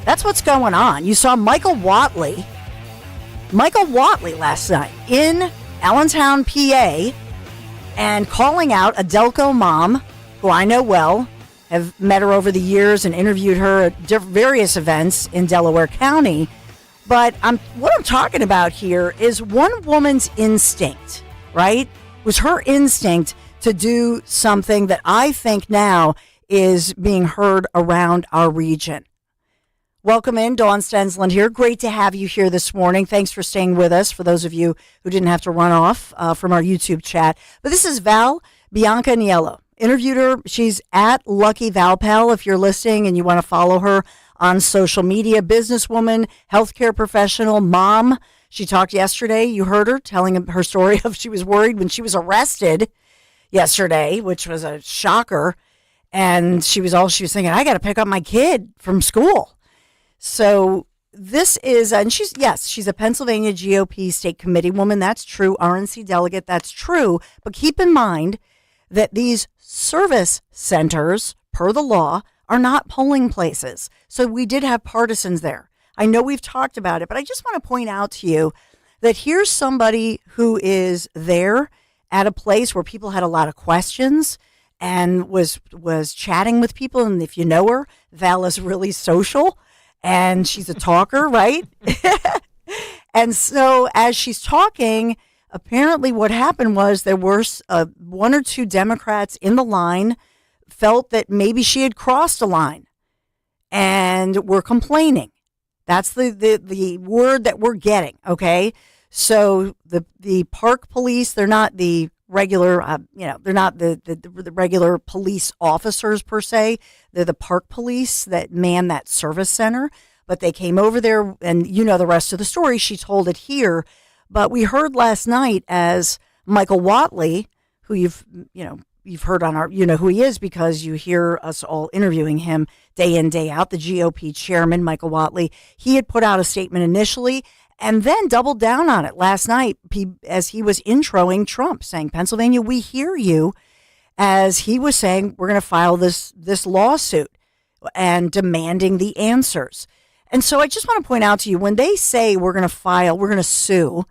That's what's going on. You saw Michael Watley last night in Allentown, PA, and calling out a Delco mom who I know well, have met her over the years and interviewed her at various events in Delaware County. But what I'm talking about here is one woman's instinct, right? It was her instinct to do something that I think now is being heard around our region. Welcome in, Dawn Stensland here. Great to have you here this morning. Thanks for staying with us, for those of you who didn't have to run off from our YouTube chat. But this is Val Bianca Niello. Interviewed her. She's at Lucky Valpel if you're listening and you want to follow her on social media. Businesswoman, healthcare professional, mom. She talked yesterday. You heard her telling her story of she was worried when she was arrested yesterday, which was a shocker. And she was thinking, I got to pick up my kid from school. So this is, and she's a Pennsylvania GOP state committee woman. That's true. RNC delegate. That's true. But keep in mind that these service centers, per the law, are not polling places. So we did have partisans there. I know we've talked about it, but I just want to point out to you that here's somebody who is there at a place where people had a lot of questions and was chatting with people. And if you know her, Val is really social and she's a talker, right? And so as she's talking, apparently what happened was there were one or two Democrats in the line felt that maybe she had crossed a line and were complaining. That's the word that we're getting, okay? So the park police, they're not the regular, they're not the regular police officers per se. They're the park police that man that service center. But they came over there, and you know the rest of the story. She told it here. But we heard last night as Michael Watley, who you've heard on you know who he is because you hear us all interviewing him day in, day out, the GOP chairman, Michael Watley. He had put out a statement initially and then doubled down on it last night as he was introing Trump, saying, Pennsylvania, we hear you, as he was saying, we're going to file this lawsuit and demanding the answers. And so I just want to point out to you, when they say we're going to sue,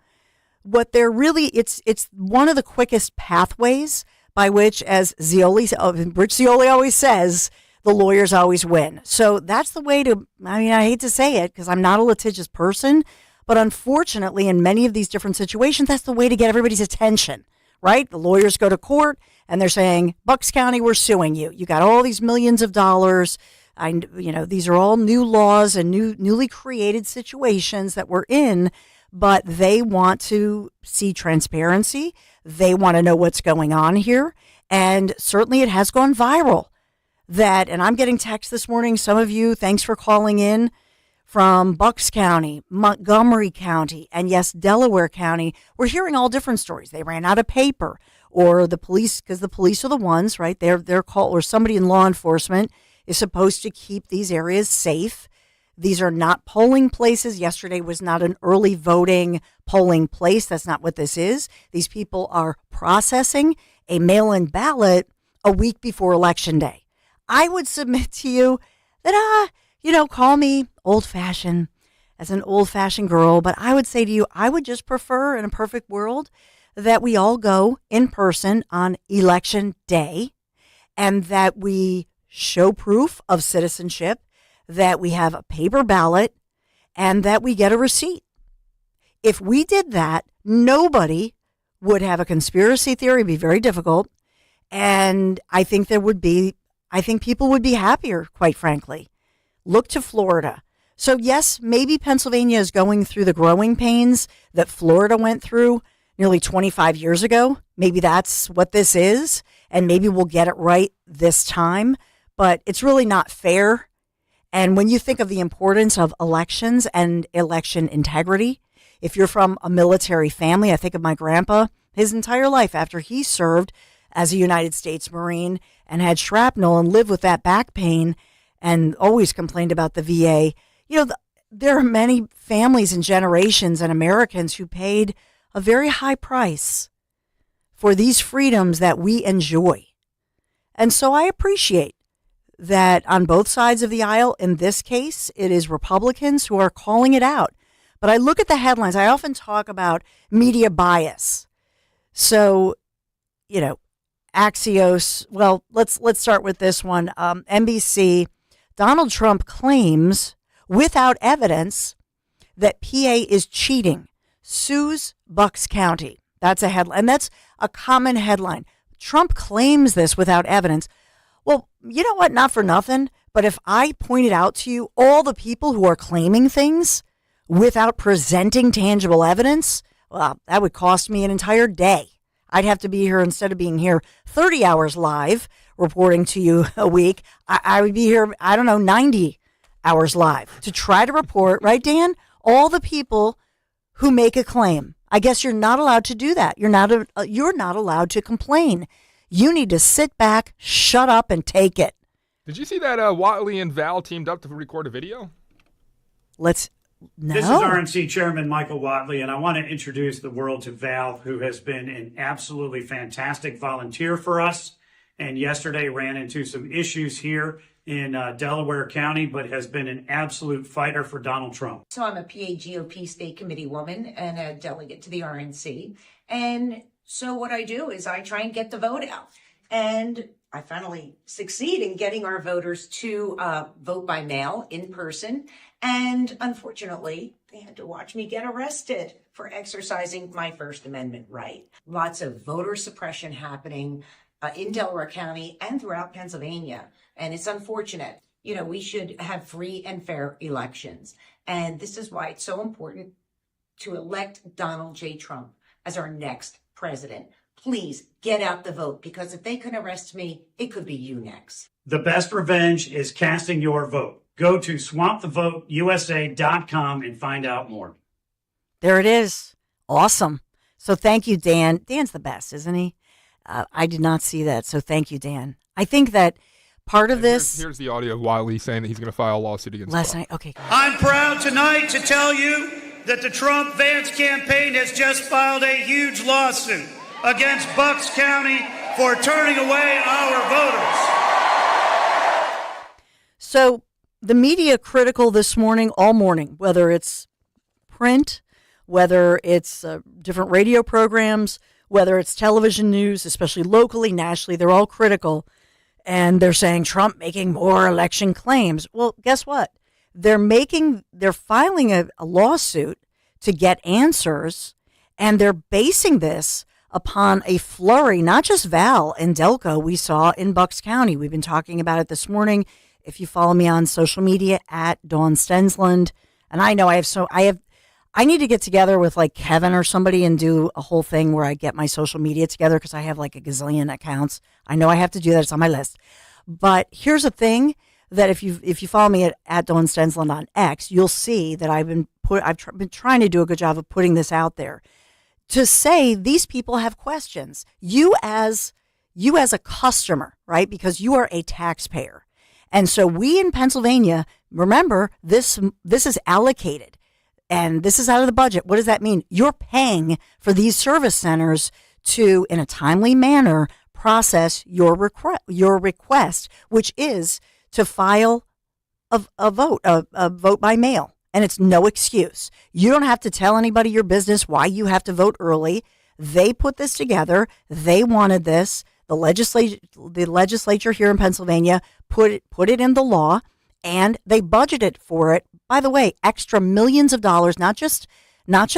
what they're really, it's one of the quickest pathways by which, as Rich Zeoli always says, the lawyers always win. So that's the way to, I hate to say it because I'm not a litigious person, but unfortunately in many of these different situations, that's the way to get everybody's attention, right? The lawyers go to court and they're saying, Bucks County, we're suing you. You got all these millions of dollars. These are all new laws and newly created situations that we're in, but they want to see transparency. They want to know what's going on here. And certainly it has gone viral and I'm getting texts this morning. Some of you, thanks for calling in from Bucks County, Montgomery County, and yes, Delaware County. We're hearing all different stories. They ran out of paper, or the police, because the police are the ones, right? They're called, or somebody in law enforcement is supposed to keep these areas safe. These are not polling places. Yesterday was not an early voting polling place. That's not what this is. These people are processing a mail-in ballot a week before Election Day. I would submit to you that, call me old-fashioned as an old-fashioned girl, but I would say to you, I would just prefer in a perfect world that we all go in person on Election Day and that we show proof of citizenship, that we have a paper ballot, and that we get a receipt. If we did that, nobody would have a conspiracy theory. It'd be very difficult. And I think people would be happier, quite frankly. Look to Florida. So yes, maybe Pennsylvania is going through the growing pains that Florida went through nearly 25 years ago. Maybe that's what this is, and maybe we'll get it right this time. But it's really not fair. And when you think of the importance of elections and election integrity, if you're from a military family, I think of my grandpa, his entire life after he served as a United States Marine and had shrapnel and lived with that back pain and always complained about the VA. There are many families and generations and Americans who paid a very high price for these freedoms that we enjoy. And so I appreciate that on both sides of the aisle, in this case, it is Republicans who are calling it out. But I look at the headlines. I often talk about media bias. So, Axios. Well, let's start with this one. NBC. Donald Trump claims without evidence that PA is cheating. Sues Bucks County. That's a headline. And that's a common headline. Trump claims this without evidence. Well, you know what? Not for nothing. But if I pointed out to you all the people who are claiming things without presenting tangible evidence, well, that would cost me an entire day. I'd have to be here, instead of being here 30 hours live reporting to you a week, I would be here, 90 hours live to try to report, right, Dan? All the people who make a claim. I guess you're not allowed to do that. You're not allowed to complain. You need to sit back, shut up, and take it. Did you see that Watley and Val teamed up to record a video? No. This is RNC Chairman Michael Watley, and I want to introduce the world to Val, who has been an absolutely fantastic volunteer for us, and yesterday ran into some issues here in Delaware County, but has been an absolute fighter for Donald Trump. So I'm a PA GOP State Committee woman and a delegate to the RNC. And so what I do is I try and get the vote out. And I finally succeed in getting our voters to vote by mail in person. And unfortunately, they had to watch me get arrested for exercising my First Amendment right. Lots of voter suppression happening in Delaware County and throughout Pennsylvania. And it's unfortunate. We should have free and fair elections. And this is why it's so important to elect Donald J. Trump as our next president. Please get out the vote, because if they can arrest me, it could be you next. The best revenge is casting your vote. Go to swampthevoteusa.com and find out more. There it is. Awesome. So thank you, Dan. Dan's the best, isn't he? I did not see that. So thank you, Dan. I think that part of this... Here's the audio of Wiley saying that he's going to file a lawsuit against last Trump. night. Okay. I'm proud tonight to tell you that the Trump-Vance campaign has just filed a huge lawsuit against Bucks County for turning away our voters. So the media critical this morning, all morning, whether it's print, whether it's different radio programs, whether it's television news, especially locally, nationally, they're all critical. And they're saying Trump making more election claims. Well, guess what? They're filing a lawsuit to get answers, and they're basing this upon a flurry, not just Val and Delco we saw in Bucks County. We've been talking about it this morning. If you follow me on social media at Dawn Stensland, and I know I need to get together with like Kevin or somebody and do a whole thing where I get my social media together, because I have like a gazillion accounts. I know I have to do that. It's on my list. But here's the thing, that if you follow me at Dawn Stensland on X, you'll see that I've been trying to do a good job of putting this out there to say these people have questions. You as a customer, right? Because you are a taxpayer. And so we in Pennsylvania, remember, this is allocated. And this is out of the budget. What does that mean? You're paying for these service centers to, in a timely manner, process your request, which is to file a vote by mail. And it's no excuse. You don't have to tell anybody your business why you have to vote early. They put this together. They wanted this. The legislature here in Pennsylvania put it in the law, and they budgeted for it. By the way, extra millions of dollars, not just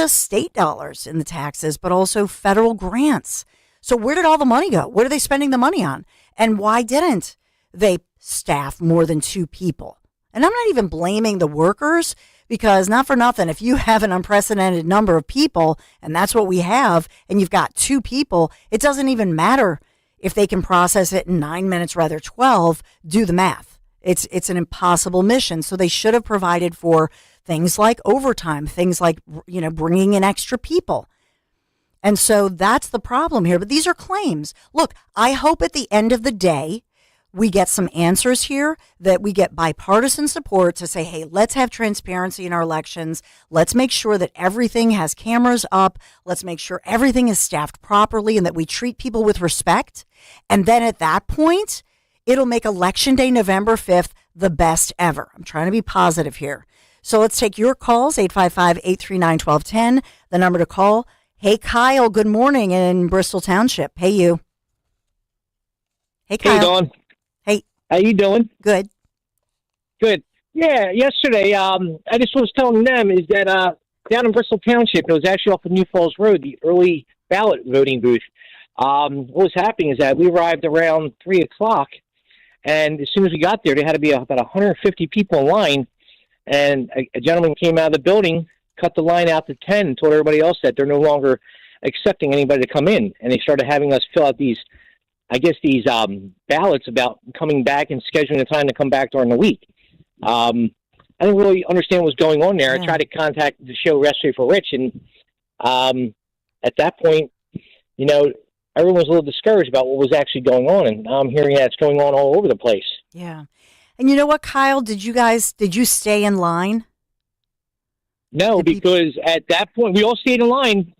state dollars in the taxes, but also federal grants. So where did all the money go? What are they spending the money on? And why didn't they staff more than 2 people? And I'm not even blaming the workers, because not for nothing, if you have an unprecedented number of people, and that's what we have, and you've got 2 people, it doesn't even matter if they can process it in 9 minutes, rather 12, do the math. It's an impossible mission. So they should have provided for things like overtime, things like, bringing in extra people. And so that's the problem here. But these are claims. Look, I hope at the end of the day, we get some answers here, that we get bipartisan support to say, hey, let's have transparency in our elections. Let's make sure that everything has cameras up. Let's make sure everything is staffed properly and that we treat people with respect. And then at that point, It'll make Election Day, November 5th, the best ever. I'm trying to be positive here. So let's take your calls, 855-839-1210, the number to call. Hey, Kyle, good morning in Bristol Township. Hey, you. Hey, Kyle. Hey, Dawn. Hey. How you doing? Good. Good. Yeah, yesterday, I just was telling them is that down in Bristol Township, it was actually off of New Falls Road, the early ballot voting booth. What was happening is that we arrived around 3 o'clock, and as soon as we got there, there had to be about 150 people in line, and a gentleman came out of the building, cut the line out to 10, and told everybody else that they're no longer accepting anybody to come in, and they started having us fill out these ballots about coming back and scheduling a time to come back during the week. I didn't really understand what was going on there. Yeah. I tried to contact the show Rescue for Rich, and at that point, everyone was a little discouraged about what was actually going on, and now I'm hearing that it's going on all over the place. Yeah. And you know what, Kyle? Did you stay in line? No, because at that point, we all stayed in line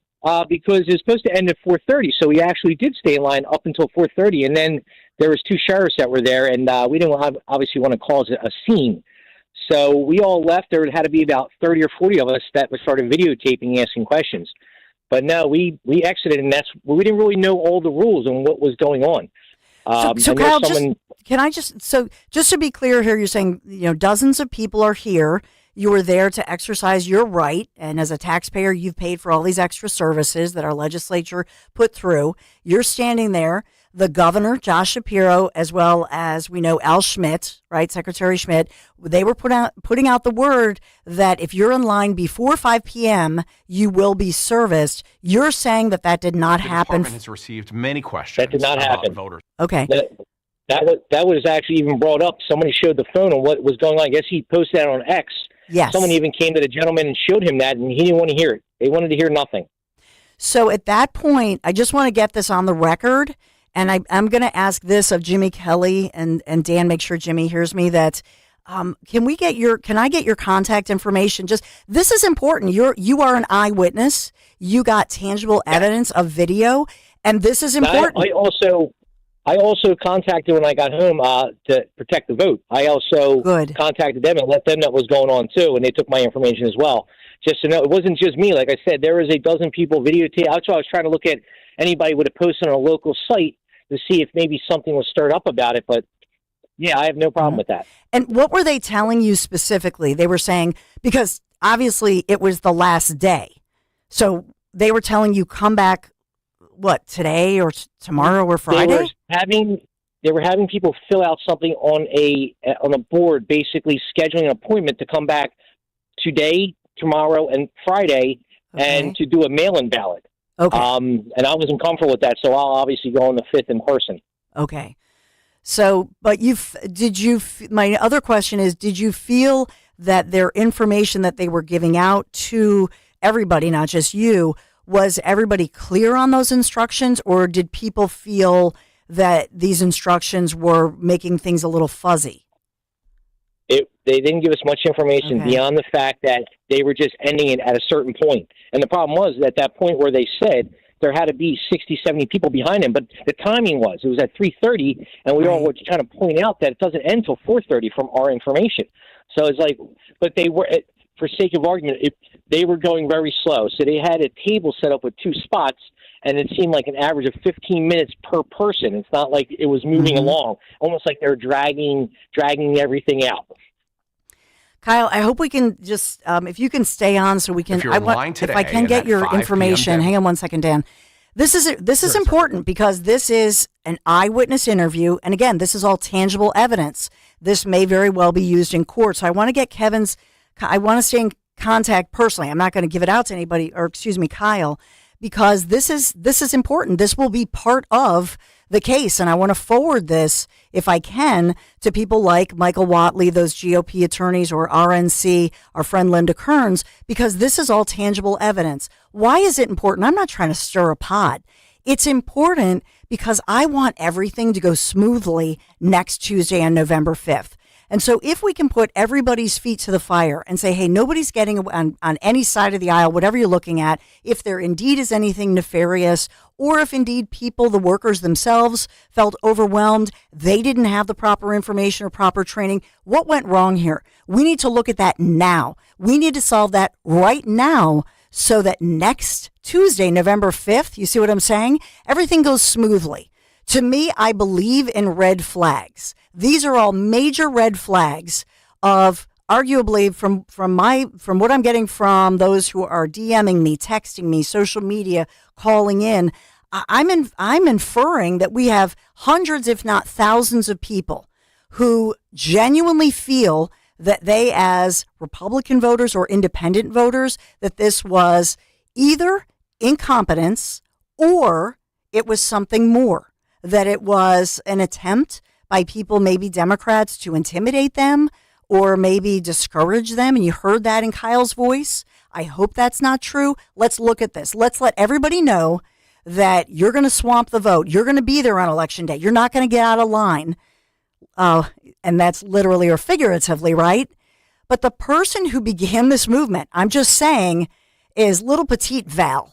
because it was supposed to end at 4:30, so we actually did stay in line up until 4:30, and then there was 2 sheriffs that were there, and we didn't obviously want to cause a scene. So we all left. There had to be about 30 or 40 of us that started videotaping, asking questions. But no, we exited, and we didn't really know all the rules and what was going on. So Kyle, just to be clear here, you're saying, dozens of people are here. You were there to exercise your right, and as a taxpayer, you've paid for all these extra services that our legislature put through. You're standing there. The governor, Josh Shapiro, as well as we know Al Schmidt, right, Secretary Schmidt, they were putting out the word that if you're in line before 5 p.m., you will be serviced. You're saying that did not happen. The department has received many questions That did not about happen. voters. Okay. That was actually even brought up. Somebody showed the phone on what was going on. I guess he posted that on X. Yes. Someone even came to the gentleman and showed him that, and he didn't want to hear it. They wanted to hear nothing. So at that point, I just want to get this on the record, and I'm going to ask this of Jimmy Kelly and Dan. Make sure Jimmy hears me. That can I get your contact information? Just this is important. You are an eyewitness. You got tangible evidence of video, and this is important. I also contacted when I got home to protect the vote. I also contacted them and let them know what was going on too, and they took my information as well. Just to know, it wasn't just me. Like I said, there was a dozen people videotaped. I was trying to look at anybody would have posted on a local site to see if maybe something was stirred up about it. But yeah, I have no problem with that. And what were they telling you specifically? They were saying, because obviously it was the last day, so they were telling you come back. What, today or tomorrow or Friday? They were having people fill out something on a board, basically scheduling an appointment to come back today, tomorrow, and Friday, and to do a mail-in ballot. Okay. And I wasn't comfortable with that, so I'll obviously go on the 5th in person. Okay. So, but my other question is, did you feel that their information that they were giving out to everybody, not just you, was everybody clear on those instructions, or did people feel that these instructions were making things a little fuzzy? They didn't give us much information beyond the fact that they were just ending it at a certain point. And the problem was at that point where they said there had to be 60, 70 people behind them, but the timing was at 3:30, and we all were trying to point out that it doesn't end until 4:30 from our information. So it's like, but they were, for sake of argument, they were going very slow. So they had a table set up with 2 spots, and it seemed like an average of 15 minutes per person. It's not like it was moving along, almost like they're dragging everything out. Kyle, I hope we can just, if you can stay on so we can, if I can get your information. Hang on one second, Dan. This is important because this is an eyewitness interview. And again, this is all tangible evidence. This may very well be used in court. So I want to get I want to stay in contact personally. I'm not going to give it out to anybody, or excuse me, Kyle, because this is important. This will be part of the case, and I want to forward this, if I can, to people like Michael Whatley, those GOP attorneys, or RNC, our friend Linda Kearns, because this is all tangible evidence. Why is it important? I'm not trying to stir a pot. It's important because I want everything to go smoothly next Tuesday on November 5th. And so if we can put everybody's feet to the fire and say, hey, nobody's getting on any side of the aisle, whatever you're looking at, if there indeed is anything nefarious, or if indeed people, the workers themselves, felt overwhelmed, they didn't have the proper information or proper training, what went wrong here? We need to look at that now. We need to solve that right now so that next Tuesday, November 5th, you see what I'm saying? Everything goes smoothly. To me, I believe in red flags. These are all major red flags of arguably from what I'm getting from those who are DMing me, texting me, social media, calling in. I'm inferring that we have hundreds, if not thousands of people who genuinely feel that they, as Republican voters or independent voters, that this was either incompetence or it was something more, that it was an attempt by people, maybe Democrats, to intimidate them or maybe discourage them. And you heard that in Kyle's voice. I hope that's not true. Let's look at this. Let's let everybody know that you're going to swamp the vote. You're going to be there on Election Day. You're not going to get out of line. And that's literally or figuratively, right? But the person who began this movement, I'm just saying, is little petite Val.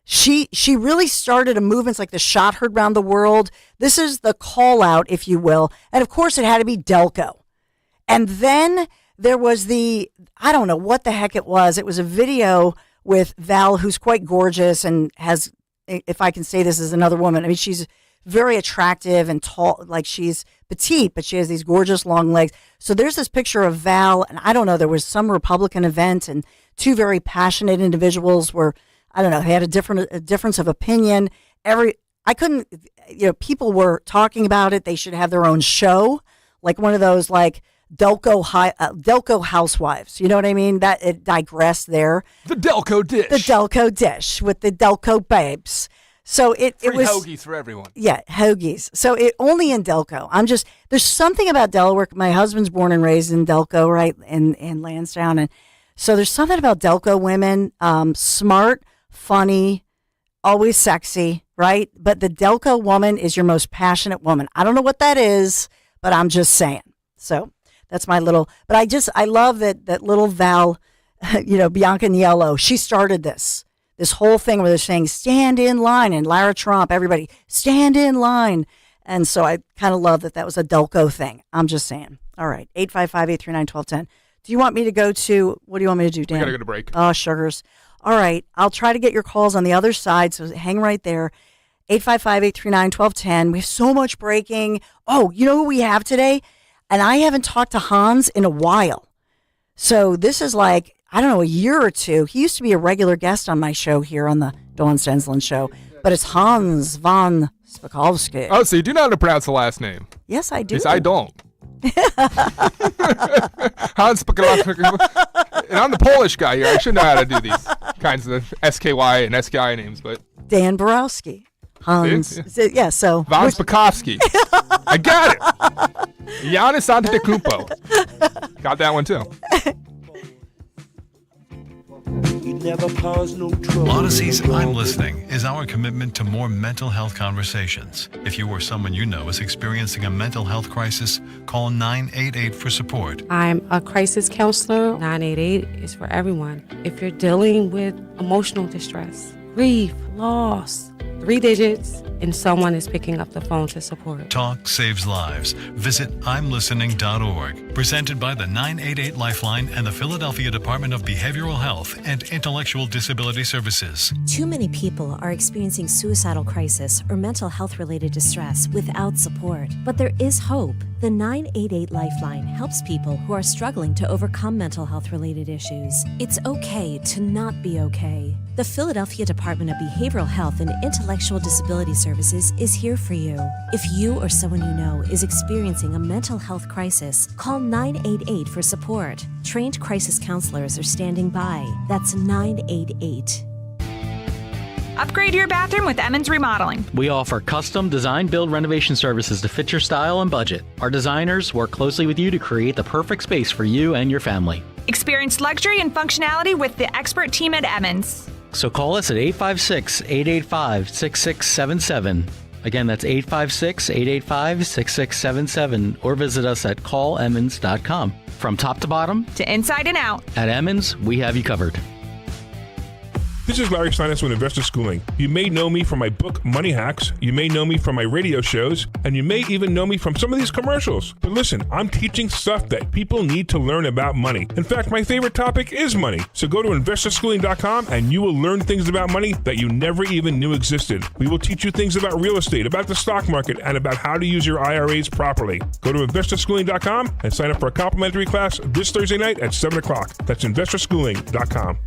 She really started a movement. It's like the shot heard around the world. This is the call out, if you will. And of course, it had to be Delco. And then there was I don't know what the heck it was. It was a video with Val, who's quite gorgeous and has, if I can say this as another woman, I mean, she's very attractive and tall, like she's petite, but she has these gorgeous long legs. So there's this picture of Val, and I don't know, there was some Republican event and two very passionate individuals were, I don't know, they had a difference of opinion. People were talking about it. They should have their own show, like one of those like Delco Housewives. You know what I mean? That it digressed there. The Delco dish. The Delco dish with the Delco babes. So it was hoagies for everyone. Yeah, hoagies. So it only in Delco. There's something about Delaware. My husband's born and raised in Delco, right, in Lansdowne, and so there's something about Delco women, smart, funny, always sexy, right? But the Delco woman is your most passionate woman. I don't know what that is, but I'm just saying. So that's my little. But I love that little Val, Bianca Niello. She started this whole thing where they're saying stand in line, and Lara Trump, everybody stand in line. And so I kind of love that was a Delco thing. I'm just saying. All right, 855-839-1210. Do you want me to go to, what do you want me to do, Dan? We got to go to break. Oh, sugars. All right, I'll try to get your calls on the other side, so hang right there. 855-839-1210. We have so much breaking. Oh, you know who we have today? And I haven't talked to Hans in a while. So this is like, I don't know, a year or two. He used to be a regular guest on my show here on the Dawn Stensland show. But it's Hans von Spakovsky. Oh, so you do know how to pronounce the last name? Yes, I do. Yes, I don't. Hans Spakovsky. And I'm the Polish guy here. I should know how to do these kinds of SKY and SKI names, but Dan Borowski. Hans. Yeah, so. Von Spakovsky. I got it. Giannis Antetokounmpo. Got that one too. Odyssey's I'm Listening is our commitment to more mental health conversations. If you or someone you know is experiencing a mental health crisis, call 988 for support. I'm a crisis counselor. 988 is for everyone. If you're dealing with emotional distress, grief, loss, 3 digits, and someone is picking up the phone to support. Talk saves lives. Visit I'mListening.org. Presented by the 988 Lifeline and the Philadelphia Department of Behavioral Health and Intellectual Disability Services. Too many people are experiencing suicidal crisis or mental health-related distress without support. But there is hope. The 988 Lifeline helps people who are struggling to overcome mental health-related issues. It's okay to not be okay. The Philadelphia Department of Behavioral Health and Intellectual Disability Services is here for you. If you or someone you know is experiencing a mental health crisis, call 988 for support. Trained crisis counselors are standing by. That's 988. Upgrade your bathroom with Emmons Remodeling. We offer custom design, build, renovation services to fit your style and budget. Our designers work closely with you to create the perfect space for you and your family. Experience luxury and functionality with the expert team at Emmons. So call us at 856-885-6677. Again, that's 856-885-6677 or visit us at callemmons.com. From top to bottom, To inside and out. at Emmons, we have you covered. This is Larry Steinitz with Investor Schooling. You may know me from my book, Money Hacks. You may know me from my radio shows, and you may even know me from some of these commercials. But listen, I'm teaching stuff that people need to learn about money. In fact, my favorite topic is money. So go to investorschooling.com and you will learn things about money that you never even knew existed. We will teach you things about real estate, about the stock market, and about how to use your IRAs properly. Go to investorschooling.com and sign up for a complimentary class this Thursday night at 7 o'clock. That's investorschooling.com.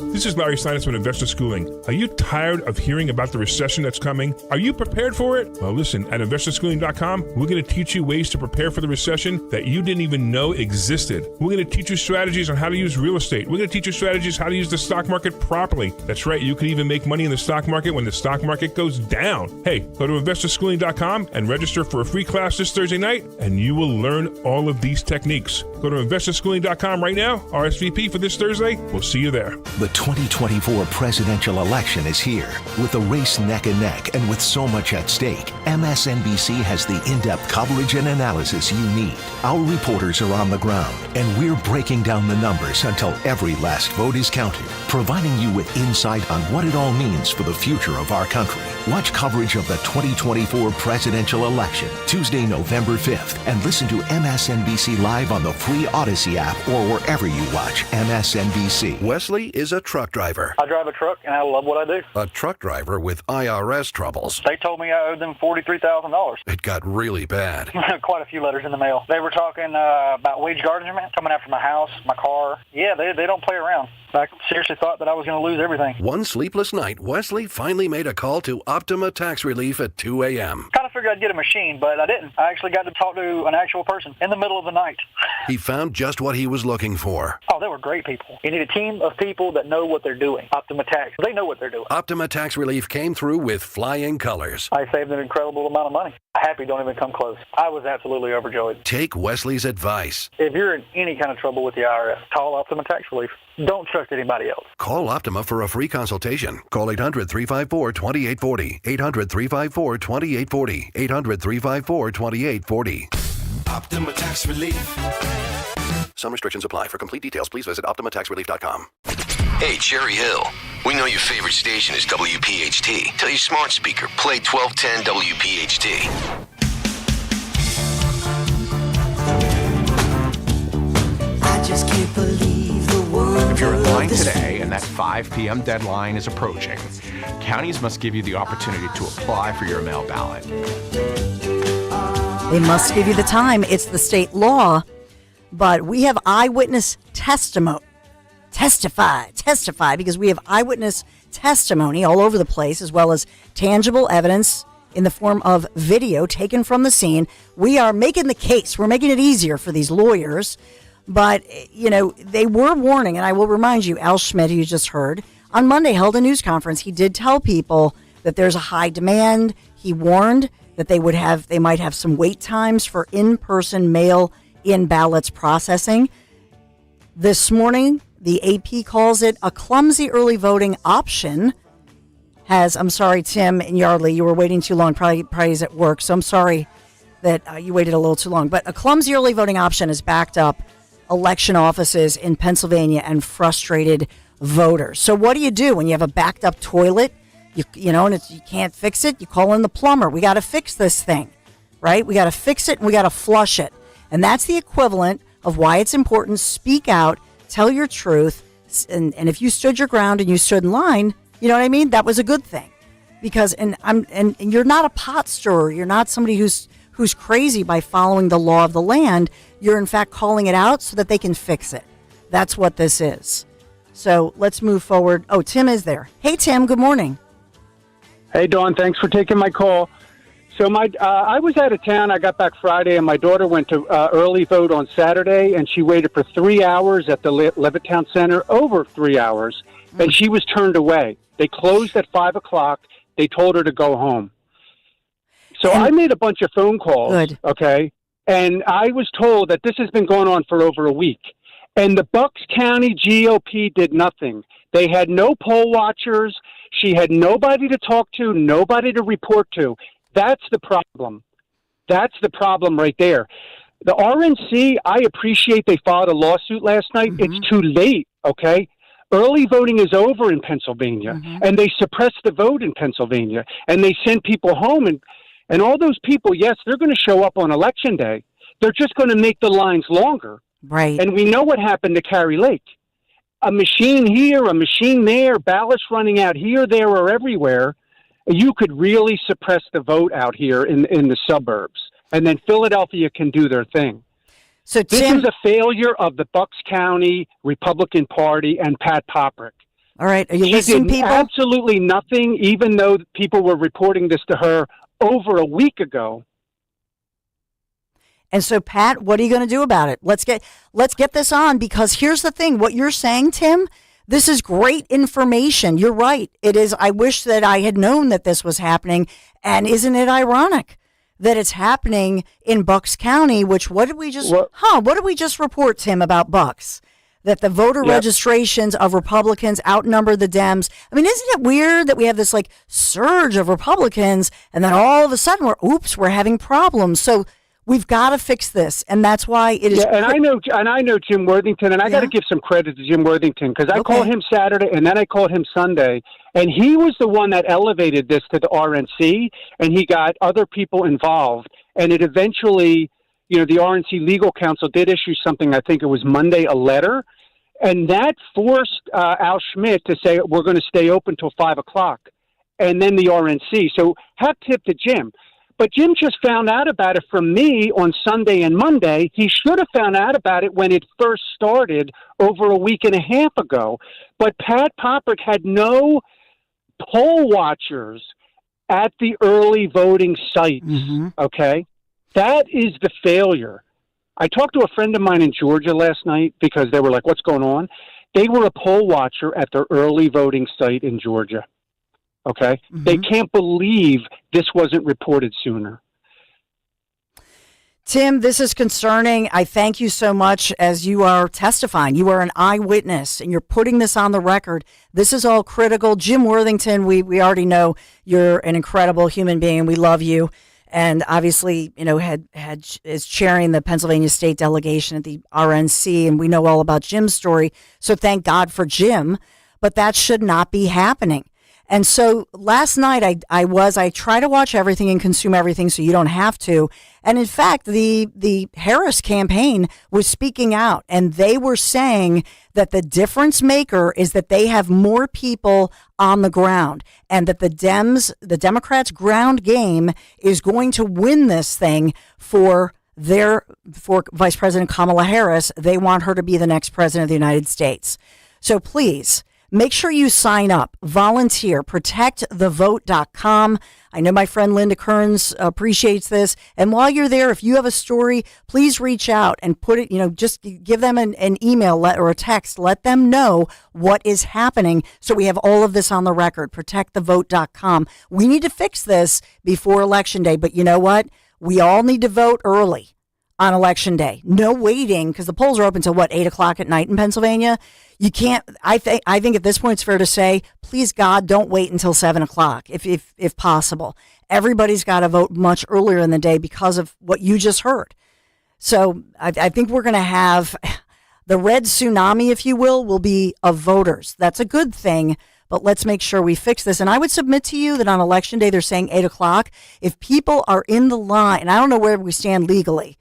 This is Larry Steinitz with Investor Schooling. Are you tired of hearing about the recession that's coming? Are you prepared for it? Well, listen, at investorschooling.com, we're going to teach you ways to prepare for the recession that you didn't even know existed. We're going to teach you strategies on how to use real estate. We're going to teach you strategies how to use the stock market properly. That's right, you can even make money in the stock market when the stock market goes down. Hey, go to investorschooling.com and register for a free class this Thursday night, and you will learn all of these techniques. Go to investorschooling.com right now, RSVP for this Thursday. We'll see you there. The 2024 presidential election is here. With the race neck and neck and with so much at stake, MSNBC has the in-depth coverage and analysis you need. Our reporters are on the ground, and we're breaking down the numbers until every last vote is counted, providing you with insight on what it all means for the future of our country. Watch coverage of the 2024 presidential election Tuesday, November 5th, and listen to MSNBC Live on the free Odyssey app or wherever you watch MSNBC. Wesley is a truck driver. I drive a truck, and I love what I do. A truck driver with IRS troubles. They told me I owed them $43,000. It got really bad. Quite a few letters in the mail. They were talking about wage garnishment, coming after my house, my car. Yeah, they don't play around. I seriously thought that I was going to lose everything. One sleepless night, Wesley finally made a call to Optima Tax Relief at 2 a.m. Kind of figured I'd get a machine, but I didn't. I actually got to talk to an actual person in the middle of the night. He found just what he was looking for. Oh, they were great people. You need a team of people that know what they're doing. Optima Tax, they know what they're doing. Optima Tax Relief came through with flying colors. I saved an incredible amount of money. Happy don't even come close. I was absolutely overjoyed. Take Wesley's advice. If you're in any kind of trouble with the IRS, call Optima Tax Relief. Don't trust anybody else. Call Optima for a free consultation. Call 800-354-2840. 800-354-2840. 800-354-2840. Optima Tax Relief. Some restrictions apply. For complete details, please visit OptimaTaxRelief.com. Hey, Cherry Hill. We know your favorite station is WPHT. Tell your smart speaker, play 1210 WPHT. I just can't believe the world. If you're in line today and that 5 p.m. deadline is approaching, counties must give you the opportunity to apply for your mail ballot. They must give you the time. It's the state law. But we have eyewitness testimony. Testify, because we have eyewitness testimony all over the place, as well as tangible evidence in the form of video taken from the scene. We are making the case. We're making it easier for these lawyers. But, you know, they were warning, and I will remind you, Al Schmidt, who you just heard, on Monday held a news conference. He did tell people that there's a high demand. He warned that they might have some wait times for in-person mail-in ballots processing. This morning, the AP calls it a clumsy early voting option. I'm sorry, Tim and Yardley, you were waiting too long. Probably is at work, so I'm sorry that you waited a little too long. But a clumsy early voting option has backed up election offices in Pennsylvania and frustrated voters. So what do you do when you have a backed up toilet? You can't fix it. You call in the plumber. We got to fix this thing, right? We got to fix it and we got to flush it. And that's the equivalent of why it's important. Speak out, tell your truth. And if you stood your ground and you stood in line, you know what I mean? That was a good thing, because and you're not a pot stirrer. You're not somebody who's crazy by following the law of the land. You're in fact calling it out so that they can fix it. That's what this is. So let's move forward. Oh, Tim is there. Hey, Tim, good morning. Hey, Dawn, thanks for taking my call. So I was out of town. I got back Friday, and my daughter went to early vote on Saturday, and she waited for 3 hours at the Levittown Center, over 3 hours, and she was turned away. They closed at 5 o'clock. They told her to go home. So I made a bunch of phone calls, okay, and I was told that this has been going on for over a week, and the Bucks County GOP did nothing. They had no poll watchers. She had nobody to talk to, nobody to report to. That's the problem. That's the problem right there. The RNC, I appreciate they filed a lawsuit last night. It's too late, okay? Early voting is over in Pennsylvania, and they suppressed the vote in Pennsylvania, and they sent people home. And all those people, yes, they're going to show up on Election Day. They're just going to make the lines longer. Right. And we know what happened to Carrie Lake. A machine here, a machine there, ballots running out here, there, or everywhere. You could really suppress the vote out here in the suburbs. And then Philadelphia can do their thing. So this is a failure of the Bucks County Republican Party and Pat Poprick. All right. Are you She listening, did people? absolutely nothing, even though people were reporting this to her over a week ago. And so, Pat, what are you going to do about it? Let's get this on, because here's the thing. What you're saying, Tim, this is great information. You're right. It is. I wish that I had known that this was happening. And isn't it ironic that it's happening in Bucks County, which what did we just report, Tim, about Bucks? That the voter registrations of Republicans outnumber the Dems. I mean, isn't it weird that we have this like surge of Republicans and then all of a sudden we're having problems. So we've got to fix this, and that's why it is. Yeah, and I know Jim Worthington, and I got to give some credit to Jim Worthington, because I called him Saturday, and then I called him Sunday, and he was the one that elevated this to the RNC, and he got other people involved, and it eventually, the RNC legal counsel did issue something. I think it was Monday, a letter, and that forced Al Schmidt to say we're going to stay open till 5:00, and then the RNC. So hat tip to Jim. But Jim just found out about it from me on Sunday and Monday. He should have found out about it when it first started over a week and a half ago. But Pat Poprick had no poll watchers at the early voting sites, okay? That is the failure. I talked to a friend of mine in Georgia last night because they were like, what's going on? They were a poll watcher at their early voting site in Georgia. Okay. They can't believe this wasn't reported sooner. Tim, this is concerning. I thank you so much as you are testifying. You are an eyewitness and you're putting this on the record. This is all critical. Jim Worthington, we already know you're an incredible human being. We love you. And obviously, is chairing the Pennsylvania state delegation at the RNC. And we know all about Jim's story. So thank God for Jim. But that should not be happening. And so last night I try to watch everything and consume everything so you don't have to. And in fact, the Harris campaign was speaking out, and they were saying that the difference maker is that they have more people on the ground, and that the Democrats' ground game is going to win this thing for Vice President Kamala Harris. They want her to be the next president of the United States. So please, make sure you sign up, volunteer, protectthevote.com. I know my friend Linda Kearns appreciates this. And while you're there, if you have a story, please reach out and put it, just give them an email or a text. Let them know what is happening so we have all of this on the record, protectthevote.com. We need to fix this before Election Day. But you know what? We all need to vote early on Election Day. No waiting, because the polls are open till 8:00 at night in Pennsylvania. You can't. I think at this point it's fair to say, please God, don't wait until 7:00 if possible. Everybody's got to vote much earlier in the day because of what you just heard. So I think we're going to have the red tsunami, if you will be of voters. That's a good thing. But let's make sure we fix this. And I would submit to you that on Election Day they're saying 8:00. If people are in the line, and I don't know where we stand legally.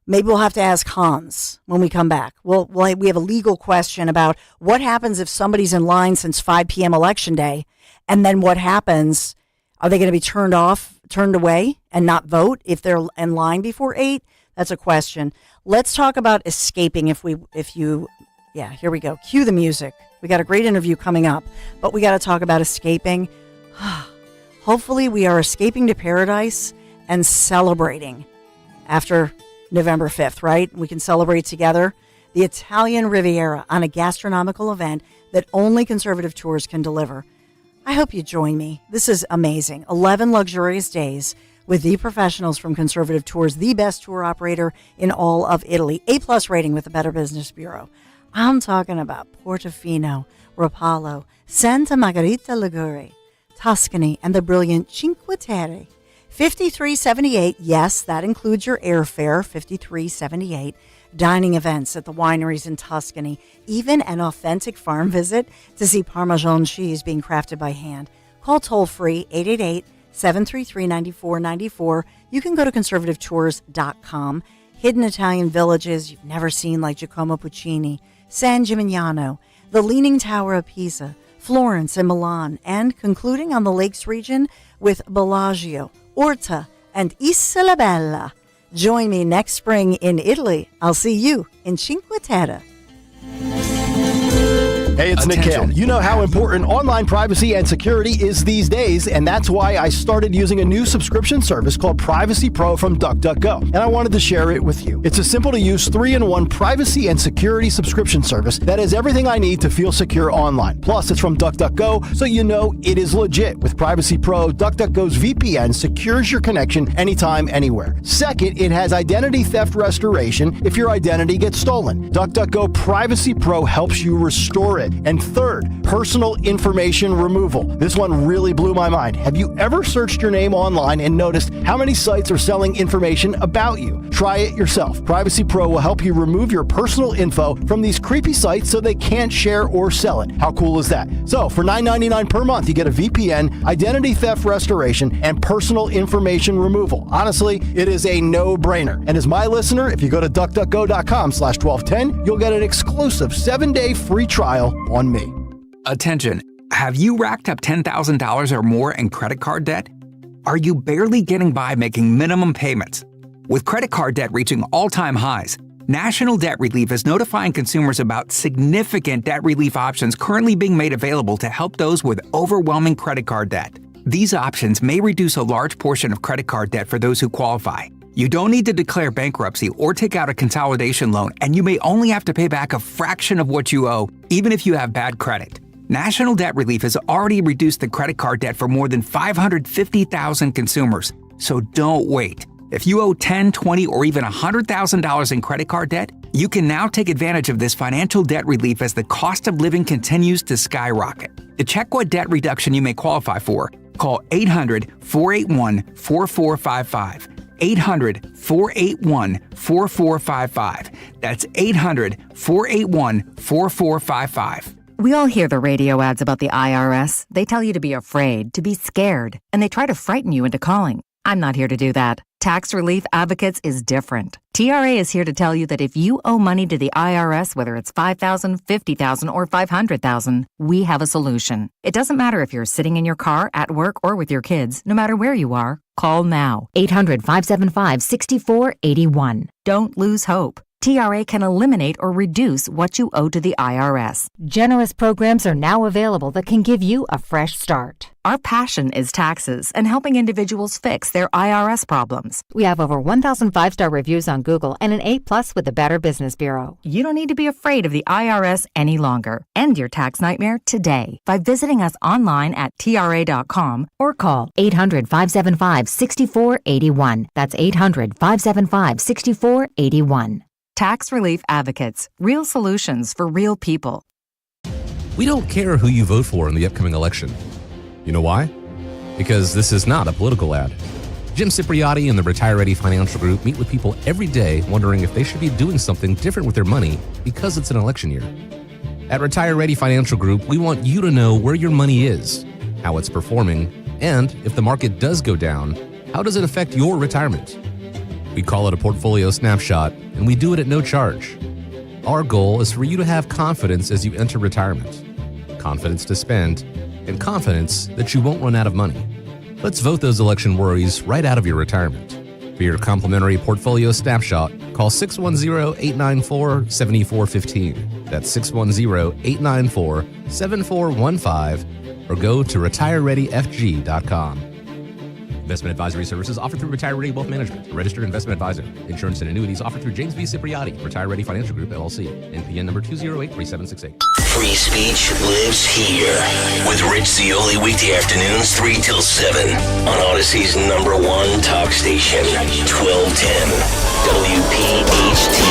Maybe we'll have to ask Hans when we come back. We have a legal question about what happens if somebody's in line since 5 p.m. Election Day, and then what happens? Are they going to be turned away, and not vote if they're in line before 8? That's a question. Let's talk about escaping. Here we go. Cue the music. We got a great interview coming up, but we got to talk about escaping. Hopefully, we are escaping to paradise and celebrating after November 5th, right? We can celebrate together. The Italian Riviera on a gastronomical event that only Conservative Tours can deliver. I hope you join me. This is amazing. 11 luxurious days with the professionals from Conservative Tours, the best tour operator in all of Italy. A+ rating with the Better Business Bureau. I'm talking about Portofino, Rapallo, Santa Margherita Ligure, Tuscany, and the brilliant Cinque Terre. 5378, yes, that includes your airfare, 5378. Dining events at the wineries in Tuscany, even an authentic farm visit to see Parmesan cheese being crafted by hand. Call toll-free 888-733-9494. You can go to conservativetours.com. Hidden Italian villages you've never seen like Giacomo Puccini, San Gimignano, the Leaning Tower of Pisa, Florence and Milan, and concluding on the Lakes region with Bellagio, Orta, and Isola Bella. Join me next spring in Italy. I'll see you in Cinque Terre. Hey, it's Nick Kale. You know how important online privacy and security is these days, and that's why I started using a new subscription service called Privacy Pro from DuckDuckGo, and I wanted to share it with you. It's a simple-to-use 3-in-1 privacy and security subscription service that has everything I need to feel secure online. Plus, it's from DuckDuckGo, so you know it is legit. With Privacy Pro, DuckDuckGo's VPN secures your connection anytime, anywhere. Second, it has identity theft restoration if your identity gets stolen. DuckDuckGo Privacy Pro helps you restore it. And third, personal information removal. This one really blew my mind. Have you ever searched your name online and noticed how many sites are selling information about you? Try it yourself. Privacy Pro will help you remove your personal info from these creepy sites so they can't share or sell it. How cool is that? So for $9.99 per month, you get a VPN, identity theft restoration, and personal information removal. Honestly, it is a no-brainer. And as my listener, if you go to duckduckgo.com/1210, you'll get an exclusive 7-day free trial on me. Attention. Have you racked up $10,000 or more in credit card debt? Are you barely getting by making minimum payments? With credit card debt reaching all-time highs, National Debt Relief is notifying consumers about significant debt relief options currently being made available to help those with overwhelming credit card debt. These options may reduce a large portion of credit card debt for those who qualify. You don't need to declare bankruptcy or take out a consolidation loan, and you may only have to pay back a fraction of what you owe, even if you have bad credit. National Debt Relief has already reduced the credit card debt for more than 550,000 consumers, so don't wait. If you owe $10,000, $20,000, or even $100,000 in credit card debt, you can now take advantage of this financial debt relief as the cost of living continues to skyrocket. To check what debt reduction you may qualify for, call 800-481-4455. 800-481-4455. That's 800-481-4455. We all hear the radio ads about the IRS. They tell you to be afraid, to be scared, and they try to frighten you into calling. I'm not here to do that. Tax Relief Advocates is different. TRA is here to tell you that if you owe money to the IRS, whether it's $5,000, $50,000, or $500,000, we have a solution. It doesn't matter if you're sitting in your car, at work, or with your kids. No matter where you are, call now. 800-575-6481. Don't lose hope. TRA can eliminate or reduce what you owe to the IRS. Generous programs are now available that can give you a fresh start. Our passion is taxes and helping individuals fix their IRS problems. We have over 1,000 5-star reviews on Google and an A+ with the Better Business Bureau. You don't need to be afraid of the IRS any longer. End your tax nightmare today by visiting us online at TRA.com or call 800-575-6481. That's 800-575-6481. Tax Relief Advocates. Real solutions for real people. We don't care who you vote for in the upcoming election. You know why? Because this is not a political ad. Jim Cipriotti and the Retire Ready Financial Group meet with people every day wondering if they should be doing something different with their money because it's an election year. At Retire Ready Financial Group, we want you to know where your money is, how it's performing, and if the market does go down, how does it affect your retirement? We call it a portfolio snapshot, and we do it at no charge. Our goal is for you to have confidence as you enter retirement, confidence to spend, and confidence that you won't run out of money. Let's vote those election worries right out of your retirement. For your complimentary portfolio snapshot, call 610-894-7415. That's 610-894-7415, or go to retirereadyfg.com. Investment advisory services offered through Retire Ready Wealth Management, a registered investment advisor. Insurance and annuities offered through James V. Cipriotti, Retire Ready Financial Group, LLC. NPN number 2083768. Free speech lives here with Rich Zioli weekday afternoons 3 till 7 on Odyssey's #1 talk station, 1210 WPHT.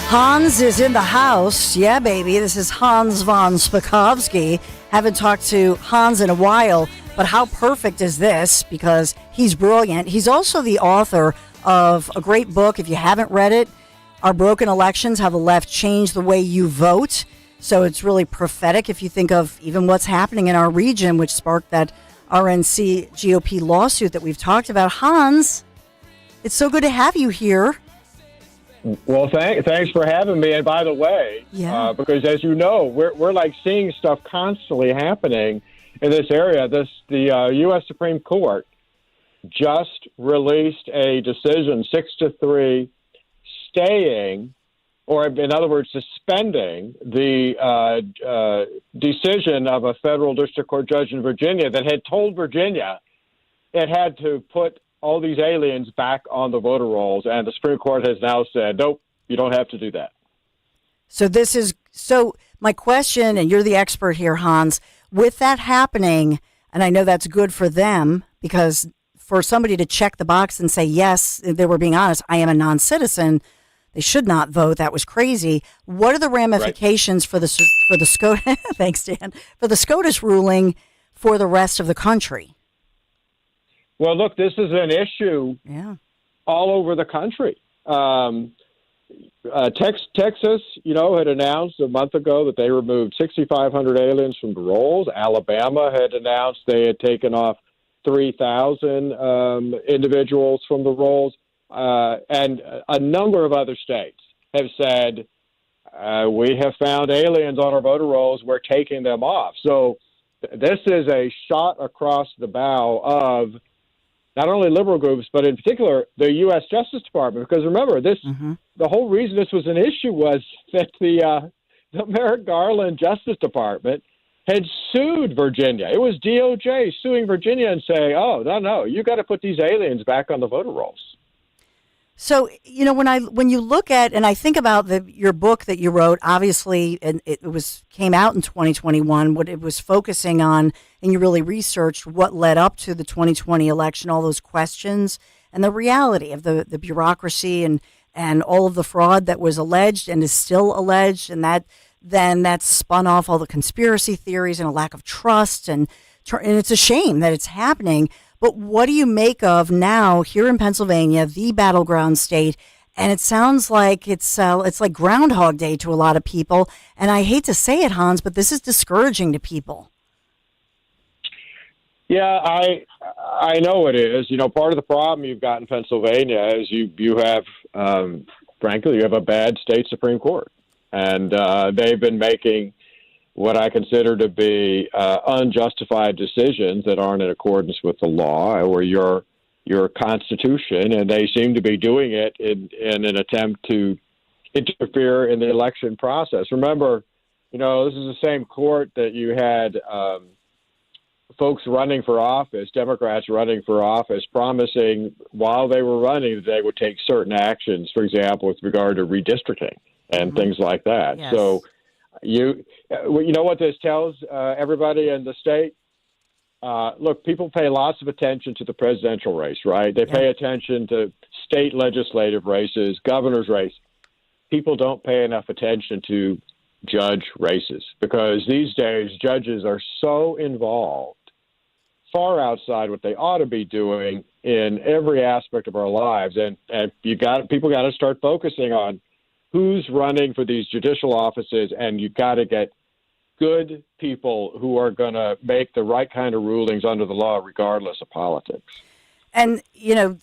Hans is in the house. Yeah, baby. This is Hans von Spakovsky. Haven't talked to Hans in a while, but how perfect is this? Because he's brilliant. He's also the author of a great book. If you haven't read it, Our Broken Elections, How the Left Changed the Way You Vote. So it's really prophetic if you think of even what's happening in our region, which sparked that RNC GOP lawsuit that we've talked about. Hans, it's so good to have you here. Well, thanks for having me. And by the way, because as you know, we're like seeing stuff constantly happening in this area. The U.S. Supreme Court just released a decision 6-3 staying, or in other words, suspending the decision of a federal district court judge in Virginia that had told Virginia it had to put all these aliens back on the voter rolls, and the Supreme Court has now said, nope, you don't have to do that. So my question, and you're the expert here, Hans, with that happening, and I know that's good for them, because for somebody to check the box and say, yes, they were being honest, I am a non-citizen, they should not vote, that was crazy. What are the ramifications for the SCOTUS, thanks, Dan, for the SCOTUS ruling for the rest of the country? Well, look, this is an issue all over the country. Texas, had announced a month ago that they removed 6,500 aliens from the rolls. Alabama had announced they had taken off 3,000 individuals from the rolls. And a number of other states have said, we have found aliens on our voter rolls, we're taking them off. So this is a shot across the bow of not only liberal groups, but in particular the U.S. Justice Department. Because remember, the whole reason this was an issue was that the Merrick Garland Justice Department had sued Virginia. It was DOJ suing Virginia and saying, oh, no, you got to put these aliens back on the voter rolls. So, when you look at, and I think about your book that you wrote, obviously, and it came out in 2021, what it was focusing on, and you really researched what led up to the 2020 election, all those questions, and the reality of the bureaucracy and all of the fraud that was alleged and is still alleged, and that spun off all the conspiracy theories and a lack of trust, and it's a shame that it's happening. But what do you make of now here in Pennsylvania, the battleground state? And it sounds like it's like Groundhog Day to a lot of people. And I hate to say it, Hans, but this is discouraging to people. Yeah, I know it is. Part of the problem you've got in Pennsylvania is you have, frankly, you have a bad state Supreme Court. And they've been making what I consider to be unjustified decisions that aren't in accordance with the law or your Constitution, and they seem to be doing it in an attempt to interfere in the election process. Remember, this is the same court that you had folks running for office, Democrats running for office, promising while they were running that they would take certain actions, for example, with regard to redistricting and things like that. Yes. So you know what this tells everybody in the state? Look, people pay lots of attention to the presidential race, right? They pay attention to state legislative races, governor's race. People don't pay enough attention to judge races because these days judges are so involved, far outside what they ought to be doing in every aspect of our lives. And people got to start focusing on who's running for these judicial offices, and you've got to get good people who are going to make the right kind of rulings under the law, regardless of politics. And,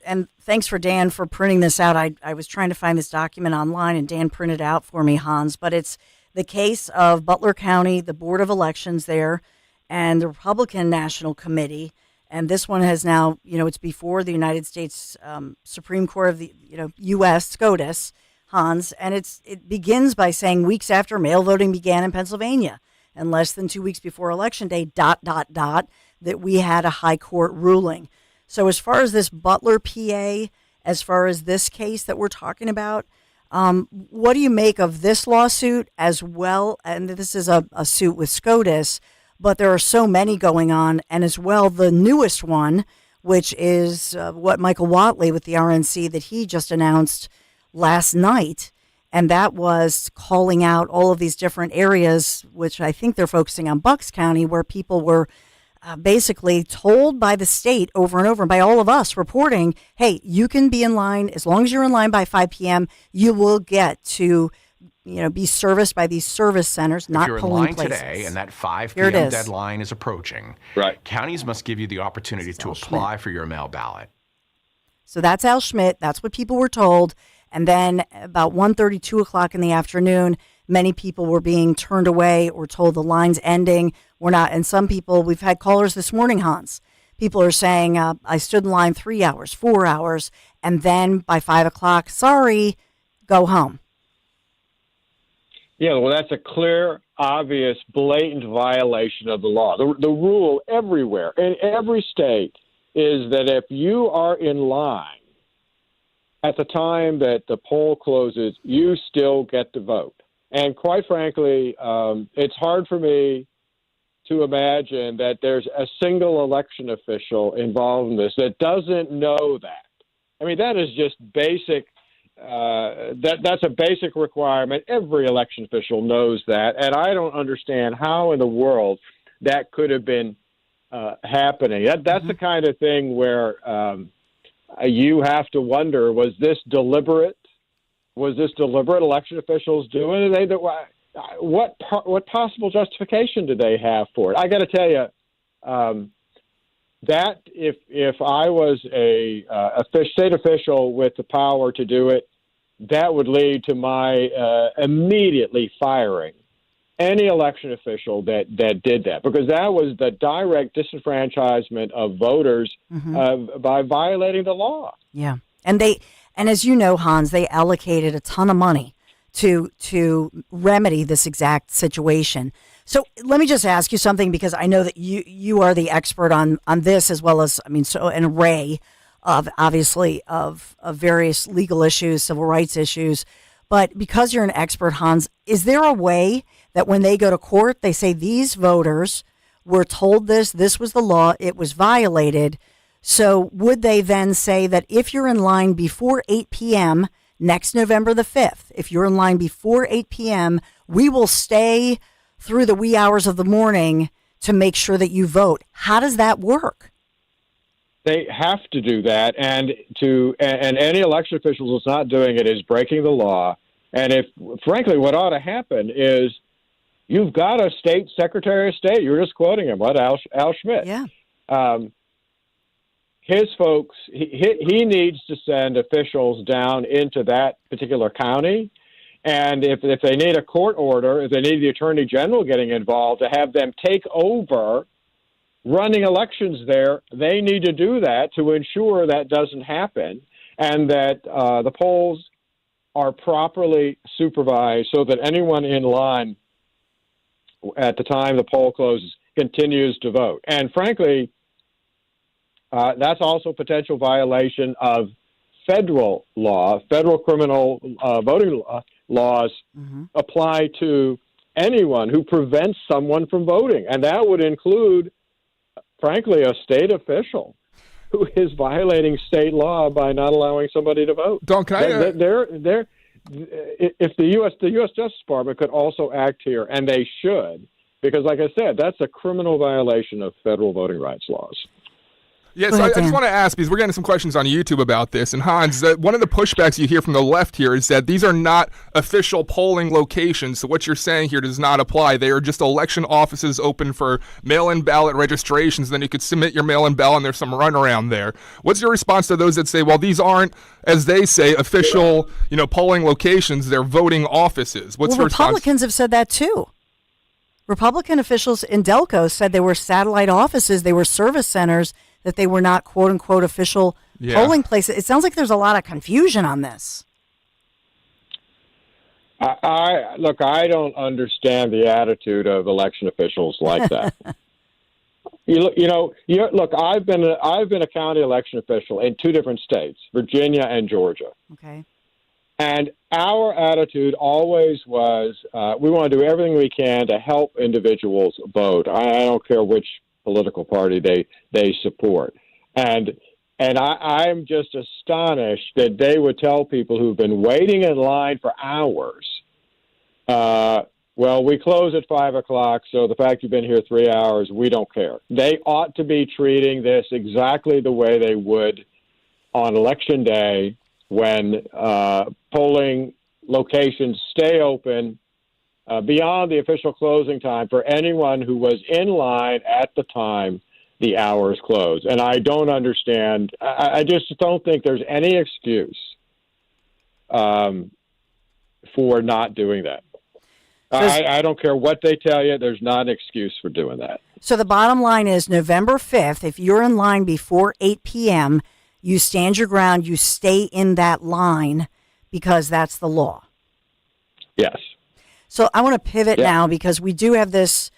and thanks for Dan for printing this out. I was trying to find this document online, and Dan printed it out for me, Hans, but it's the case of Butler County, the Board of Elections there, and the Republican National Committee. And this one has now, it's before the United States Supreme Court of the, U.S. SCOTUS, Hans, and it begins by saying weeks after mail voting began in Pennsylvania and less than 2 weeks before Election Day, ... that we had a high court ruling. So as far as this Butler, PA, as far as this case that we're talking about, what do you make of this lawsuit as well? And this is a suit with SCOTUS, but there are so many going on, and as well the newest one, which is what Michael Whatley with the RNC that he just announced last night, And that was calling out all of these different areas, which I think they're focusing on Bucks County, where people were basically told by the state over and over, and by all of us reporting, hey, you can be in line. As long as you're in line by 5 p.m., you will get to be serviced by these service centers, not polling places. If you're in line today and that 5 Here p.m. it is. deadline is approaching, counties must give you the opportunity to apply for your mail ballot. So that's Al Schmidt. That's what people were told. And then about 1:30, 2 o'clock in the afternoon, many people were being turned away or told the line's ending. We're not. And some people, we've had callers this morning, Hans. People are saying, I stood in line 3 hours, 4 hours, and then by 5 o'clock, sorry, go home. Yeah, well, that's a clear, obvious, blatant violation of the law. The rule everywhere, in every state, is that if you are in line at the time that the poll closes, you still get to vote. And quite frankly, it's hard for me to imagine that there's a single election official involved in this that doesn't know that. I mean, that is just basic. That's a basic requirement. Every election official knows that. And I don't understand how in the world that could have been happening. That's the kind of thing where you have to wonder, was this deliberate? Was this deliberate? Election officials doing it? What possible justification do they have for it? I got to tell you, that if I was a state official with the power to do it, that would lead to my immediately firing any election official that did that, because that was the direct disenfranchisement of voters by violating the law. Yeah, and as you know, Hans, they allocated a ton of money to remedy this exact situation. So let me just ask you something, because I know that you are the expert on this, as well as, so an array of, obviously, of various legal issues, civil rights issues. But because you're an expert, Hans, is there a way that when they go to court, they say these voters were told this was the law, it was violated? So would they then say that if you're in line before 8 p.m. next November the 5th, if you're in line before 8 p.m., we will stay through the wee hours of the morning to make sure that you vote? How does that work? They have to do that, and any election official who's not doing it is breaking the law. And frankly, what ought to happen is you've got a state secretary of state. You're just quoting him, Al Schmidt. Yeah. His folks, he needs to send officials down into that particular county. And if they need a court order, if they need the attorney general getting involved to have them take over running elections there, they need to do that to ensure that doesn't happen, and that the polls are properly supervised so that anyone in line at the time the poll closes continues to vote. And frankly, that's also a potential violation of federal law. Federal criminal voting laws apply to anyone who prevents someone from voting. And that would include, frankly, a state official who is violating state law by not allowing somebody to vote. Don, can I... If the U.S. Justice Department could also act here, and they should, because, like I said, that's a criminal violation of federal voting rights laws. Yes, I just want to ask, because we're getting some questions on YouTube about this. And Hans, one of the pushbacks you hear from the left here is that these are not official polling locations. So what you're saying here does not apply. They are just election offices open for mail-in ballot registrations. Then you could submit your mail-in ballot, and there's some runaround there. What's your response to those that say, well, these aren't, as they say, official, polling locations? They're voting offices. What's your response? Republicans have said that too. Republican officials in Delco said they were satellite offices, they were service centers, that they were not quote-unquote official polling places. It sounds like there's a lot of confusion on this. I don't understand the attitude of election officials like that. Look, I've been a county election official in two different states, Virginia and Georgia. Okay. And our attitude always was, we want to do everything we can to help individuals vote. I don't care which political party they support. And And I'm just astonished that they would tell people who've been waiting in line for hours, well, we close at 5 o'clock, so the fact you've been here 3 hours, we don't care. They ought to be treating this exactly the way they would on Election Day when polling locations stay open beyond the official closing time for anyone who was in line at the time the hours close. And I don't understand. I just don't think there's any excuse for not doing that. I don't care what they tell you. There's not an excuse for doing that. So the bottom line is November 5th, if you're in line before 8 p.m., you stand your ground, you stay in that line because that's the law. Yes. So I want to pivot now because we do have this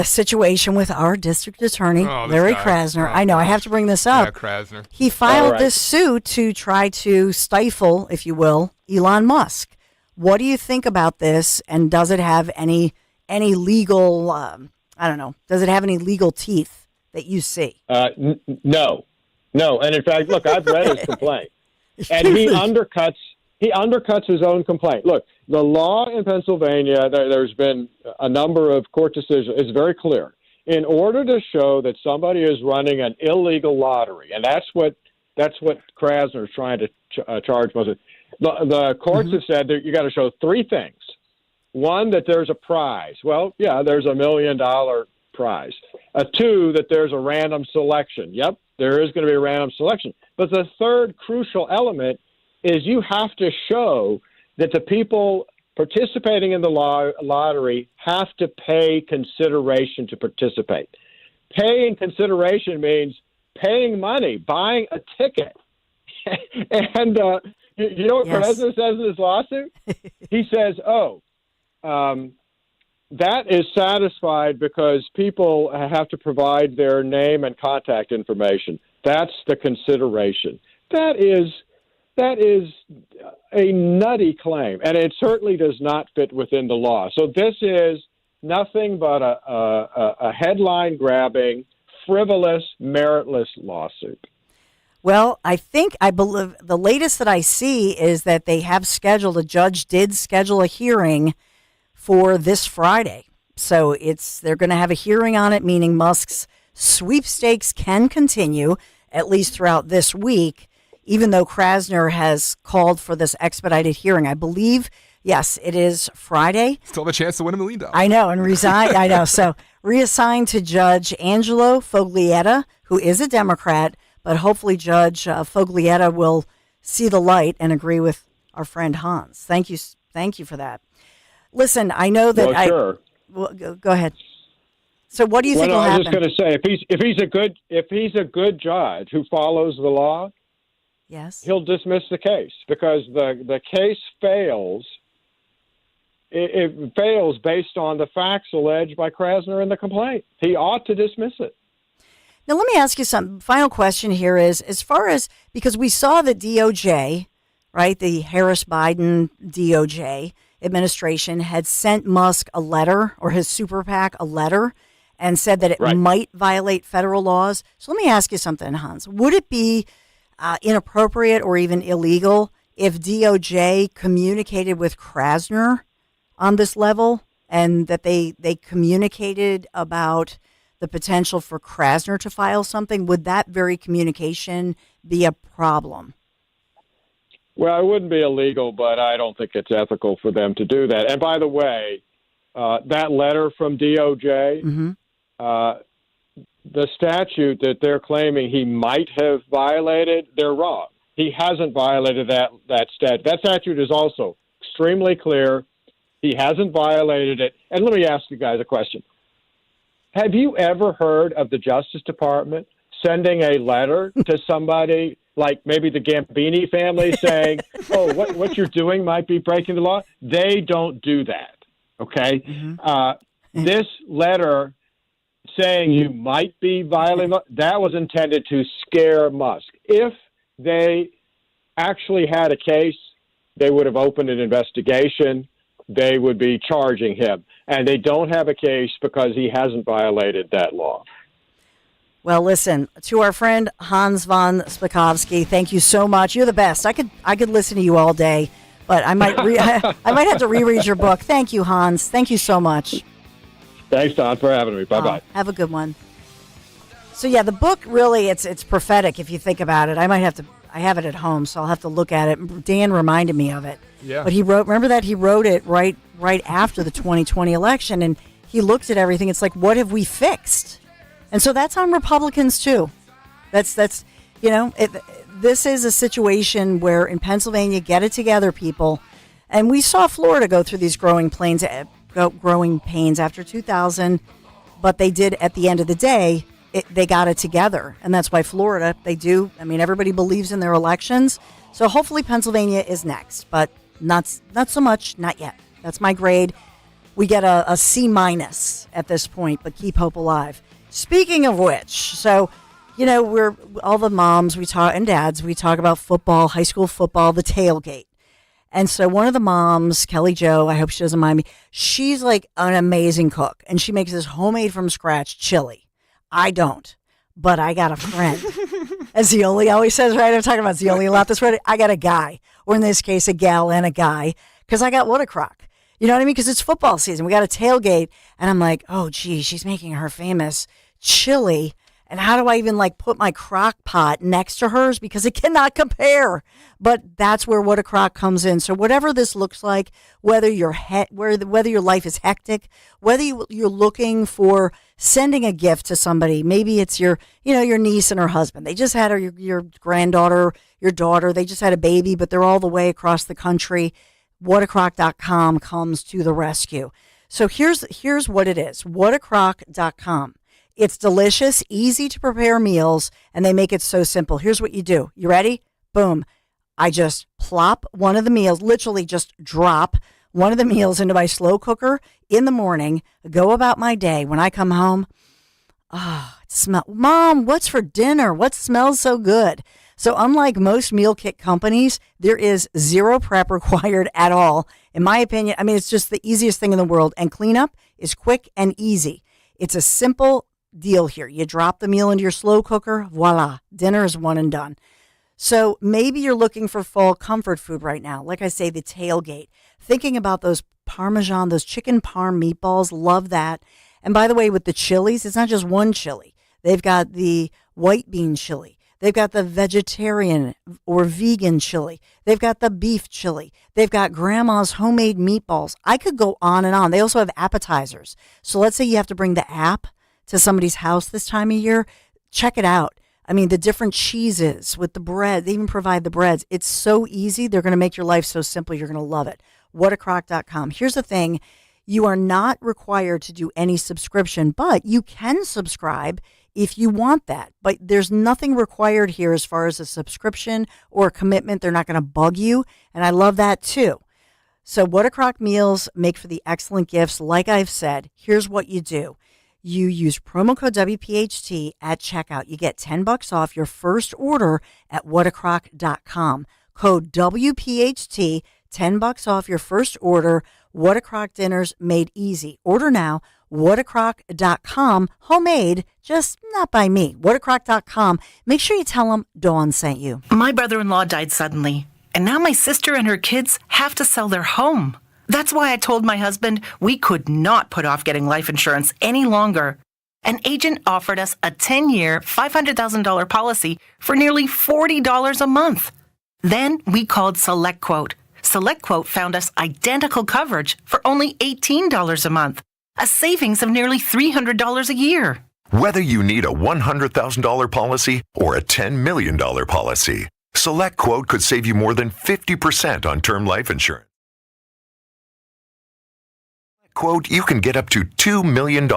situation with our district attorney, Larry Krasner. I know, I have to bring this up. Yeah, Krasner. He filed this suit to try to stifle, if you will, Elon Musk. What do you think about this, and does it have any legal, I don't know, does it have any legal teeth that you see? No. And in fact, look, I've read his complaint, and he undercuts his own complaint. Look, the law in Pennsylvania, there's been a number of court decisions, it's very clear. In order to show that somebody is running an illegal lottery, and that's what Krasner is trying to charge most of. The courts have said that you got to show three things. One, that there's a prize. Well, yeah, there's $1 million prize. Two, that there's a random selection. Yep, there is going to be a random selection. But the third crucial element is you have to show that the people participating in the lottery have to pay consideration to participate. Paying consideration means paying money, buying a ticket. And you know what Krasner says in his lawsuit? He says, that is satisfied because people have to provide their name and contact information. That's the consideration. That is a nutty claim, and it certainly does not fit within the law. So this is nothing but a headline-grabbing, frivolous, meritless lawsuit. Well, I believe the latest that I see is that they have scheduled, a judge did schedule a hearing for this Friday. So they're going to have a hearing on it, meaning Musk's sweepstakes can continue at least throughout this week, even though Krasner has called for this expedited hearing. I believe, yes, it is Friday. Still have a chance to win $1 million. I know, and resign. I know. So reassigned to Judge Angelo Foglietta, who is a Democrat, but hopefully Judge Foglietta will see the light and agree with our friend Hans. Thank you for that. Listen, I know that sure. Well, go ahead. So, what do you think will happen? I was just going to say, if he's a good judge who follows the law, yes, he'll dismiss the case because the case fails. It fails based on the facts alleged by Krasner in the complaint. He ought to dismiss it. Now, let me ask you something. Final question here is, as far as, because we saw the DOJ, right, the Harris-Biden DOJ administration had sent Musk a letter, or his super PAC a letter, and said that it might violate federal laws. So let me ask you something, Hans. Would it be inappropriate or even illegal if DOJ communicated with Krasner on this level, and that they communicated about the potential for Krasner to file something? Would that very communication be a problem? Well, it wouldn't be illegal, but I don't think it's ethical for them to do that. And by the way, that letter from DOJ, the statute that they're claiming he might have violated, they're wrong. He hasn't violated that statute. That statute is also extremely clear. He hasn't violated it. And let me ask you guys a question. Have you ever heard of the Justice Department sending a letter to somebody like maybe the Gambini family saying, oh, what you're doing might be breaking the law? They don't do that, okay? This letter saying you might be violating law, that was intended to scare Musk. If they actually had a case, they would have opened an investigation. They would be charging him. And they don't have a case because he hasn't violated that law. Well, listen, to our friend Hans von Spakovsky, thank you so much. You're the best. I could listen to you all day, but I might I might have to reread your book. Thank you, Hans. Thank you so much. Thanks, Don, for having me. Bye-bye. Have a good one. So yeah, the book really it's prophetic if you think about it. I have it at home, so I'll have to look at it. Dan reminded me of it. Yeah. But he wrote it right after the 2020 election, and he looked at everything. It's like, what have we fixed? And so that's on Republicans too. That's this is a situation where in Pennsylvania, get it together, people. And we saw Florida go through these growing pains after 2000, but they did at the end of the day. They got it together, and that's why Florida, they do. I mean, everybody believes in their elections, so hopefully Pennsylvania is next, but not so much, not yet. That's my grade. We get a C- at this point, but keep hope alive. Speaking of which, so, we're all the moms and dads, we talk about football, high school football, the tailgate. And so one of the moms, Kelly Jo, I hope she doesn't mind me, she's like an amazing cook, and she makes this homemade from scratch chili. I don't, but I got a friend. As Zioli always says, right? I'm talking about Zioli a lot this way. I got a guy, or in this case, a gal and a guy, because I got what a crock. You know what I mean? Because it's football season. We got a tailgate, and I'm like, oh, gee, she's making her famous chili. And how do I even put my crock pot next to hers? Because it cannot compare. But that's where What a Crock comes in. So whatever this looks like, whether whether your life is hectic, whether you're looking for sending a gift to somebody, maybe it's your niece and her husband. They just had your granddaughter, your daughter. They just had a baby, but they're all the way across the country. Whatacrock.com comes to the rescue. So here's what it is. Whatacrock.com. It's delicious, easy to prepare meals, and they make it so simple. Here's what you do. You ready? Boom. I just plop one of the meals, literally just drop one of the meals into my slow cooker in the morning, go about my day. When I come home, Mom, what's for dinner? What smells so good? So unlike most meal kit companies, there is zero prep required at all. In my opinion, it's just the easiest thing in the world, and cleanup is quick and easy. It's a simple deal here. You drop the meal into your slow cooker, voila, dinner is one and done. So maybe you're looking for fall comfort food right now. Like I say, the tailgate. Thinking about those Parmesan, those chicken parm meatballs, love that. And by the way, with the chilies, it's not just one chili. They've got the white bean chili. They've got the vegetarian or vegan chili. They've got the beef chili. They've got grandma's homemade meatballs. I could go on and on. They also have appetizers. So let's say you have to bring the app to somebody's house this time of year. Check it out. The different cheeses with the bread. They even provide the breads. It's so easy. They're going to make your life so simple. You're going to love it. Whatacrock.com. Here's the thing. You are not required to do any subscription, but you can subscribe if you want that. But there's nothing required here as far as a subscription or a commitment. They're not going to bug you. And I love that too. So What a Crock meals make for the excellent gifts. Like I've said, here's what you do. You use promo code WPHT at checkout. You get $10 off your first order at whatacrock.com. Code WPHT, $10 off your first order. What a Crock dinners made easy. Order now. Whatacrock.com. Homemade, just not by me. Whatacrock.com. Make sure you tell them Dawn sent you. My brother-in-law died suddenly, and now my sister and her kids have to sell their home. That's why I told my husband we could not put off getting life insurance any longer. An agent offered us a 10-year, $500,000 policy for nearly $40 a month. Then we called SelectQuote. SelectQuote found us identical coverage for only $18 a month, a savings of nearly $300 a year. Whether you need a $100,000 policy or a $10 million policy, SelectQuote could save you more than 50% on term life insurance. Quote, you can get up to $2 million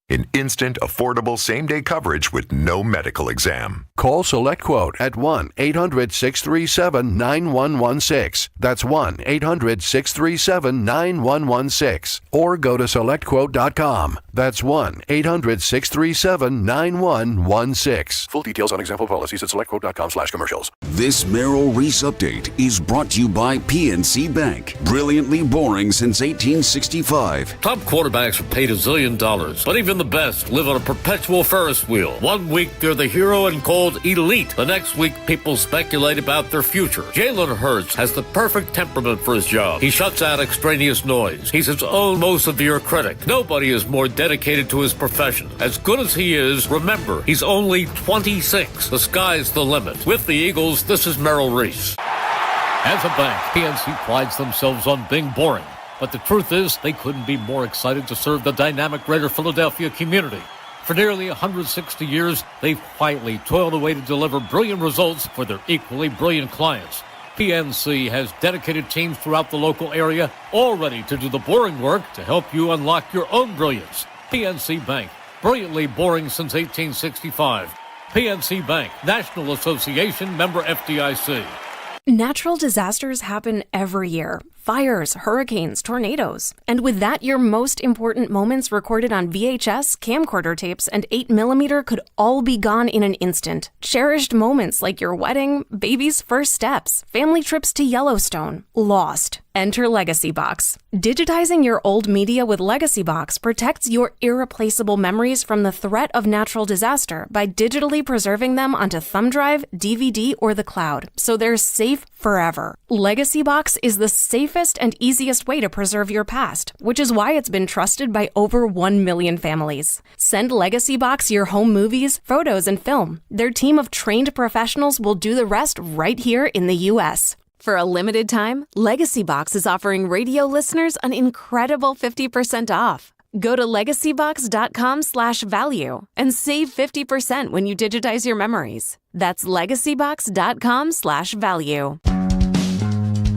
in instant, affordable, same-day coverage with no medical exam. Call SelectQuote at 1-800-637-9116. That's 1-800-637-9116. Or go to SelectQuote.com. That's 1-800-637-9116. Full details on example policies at SelectQuote.com/commercials. This Merrill Reese Update is brought to you by PNC Bank. Brilliantly boring since 1865. Top quarterbacks are paid $1 zillion, but even the best live on a perpetual Ferris wheel. 1 week they're the hero and called elite. The next week people speculate about their future. Jalen Hurts has the perfect temperament for his job. He shuts out extraneous noise. He's his own most severe critic. Nobody is more dedicated to his profession. As good as he is, remember, he's only 26. The sky's the limit. With the Eagles, this is Merrill Reese. As a bank, PNC prides themselves on being boring. But the truth is, they couldn't be more excited to serve the dynamic greater Philadelphia community. For nearly 160 years, they've quietly toiled away to deliver brilliant results for their equally brilliant clients. PNC has dedicated teams throughout the local area, all ready to do the boring work to help you unlock your own brilliance. PNC Bank, brilliantly boring since 1865. PNC Bank, National Association, member FDIC. Natural disasters happen every year. Fires, hurricanes, tornadoes. And with that, your most important moments recorded on VHS, camcorder tapes, and 8mm could all be gone in an instant. Cherished moments like your wedding, baby's first steps, family trips to Yellowstone, lost. Enter Legacy Box. Digitizing your old media with Legacy Box protects your irreplaceable memories from the threat of natural disaster by digitally preserving them onto thumb drive, DVD, or the cloud, so they're safe forever. Legacy Box is the safest and easiest way to preserve your past, which is why it's been trusted by over 1 million families. Send Legacy Box your home movies, photos, and film. Their team of trained professionals will do the rest right here in the U.S. For a limited time, Legacy Box is offering radio listeners an incredible 50% off. Go to legacybox.com/value and save 50% when you digitize your memories. That's legacybox.com/value.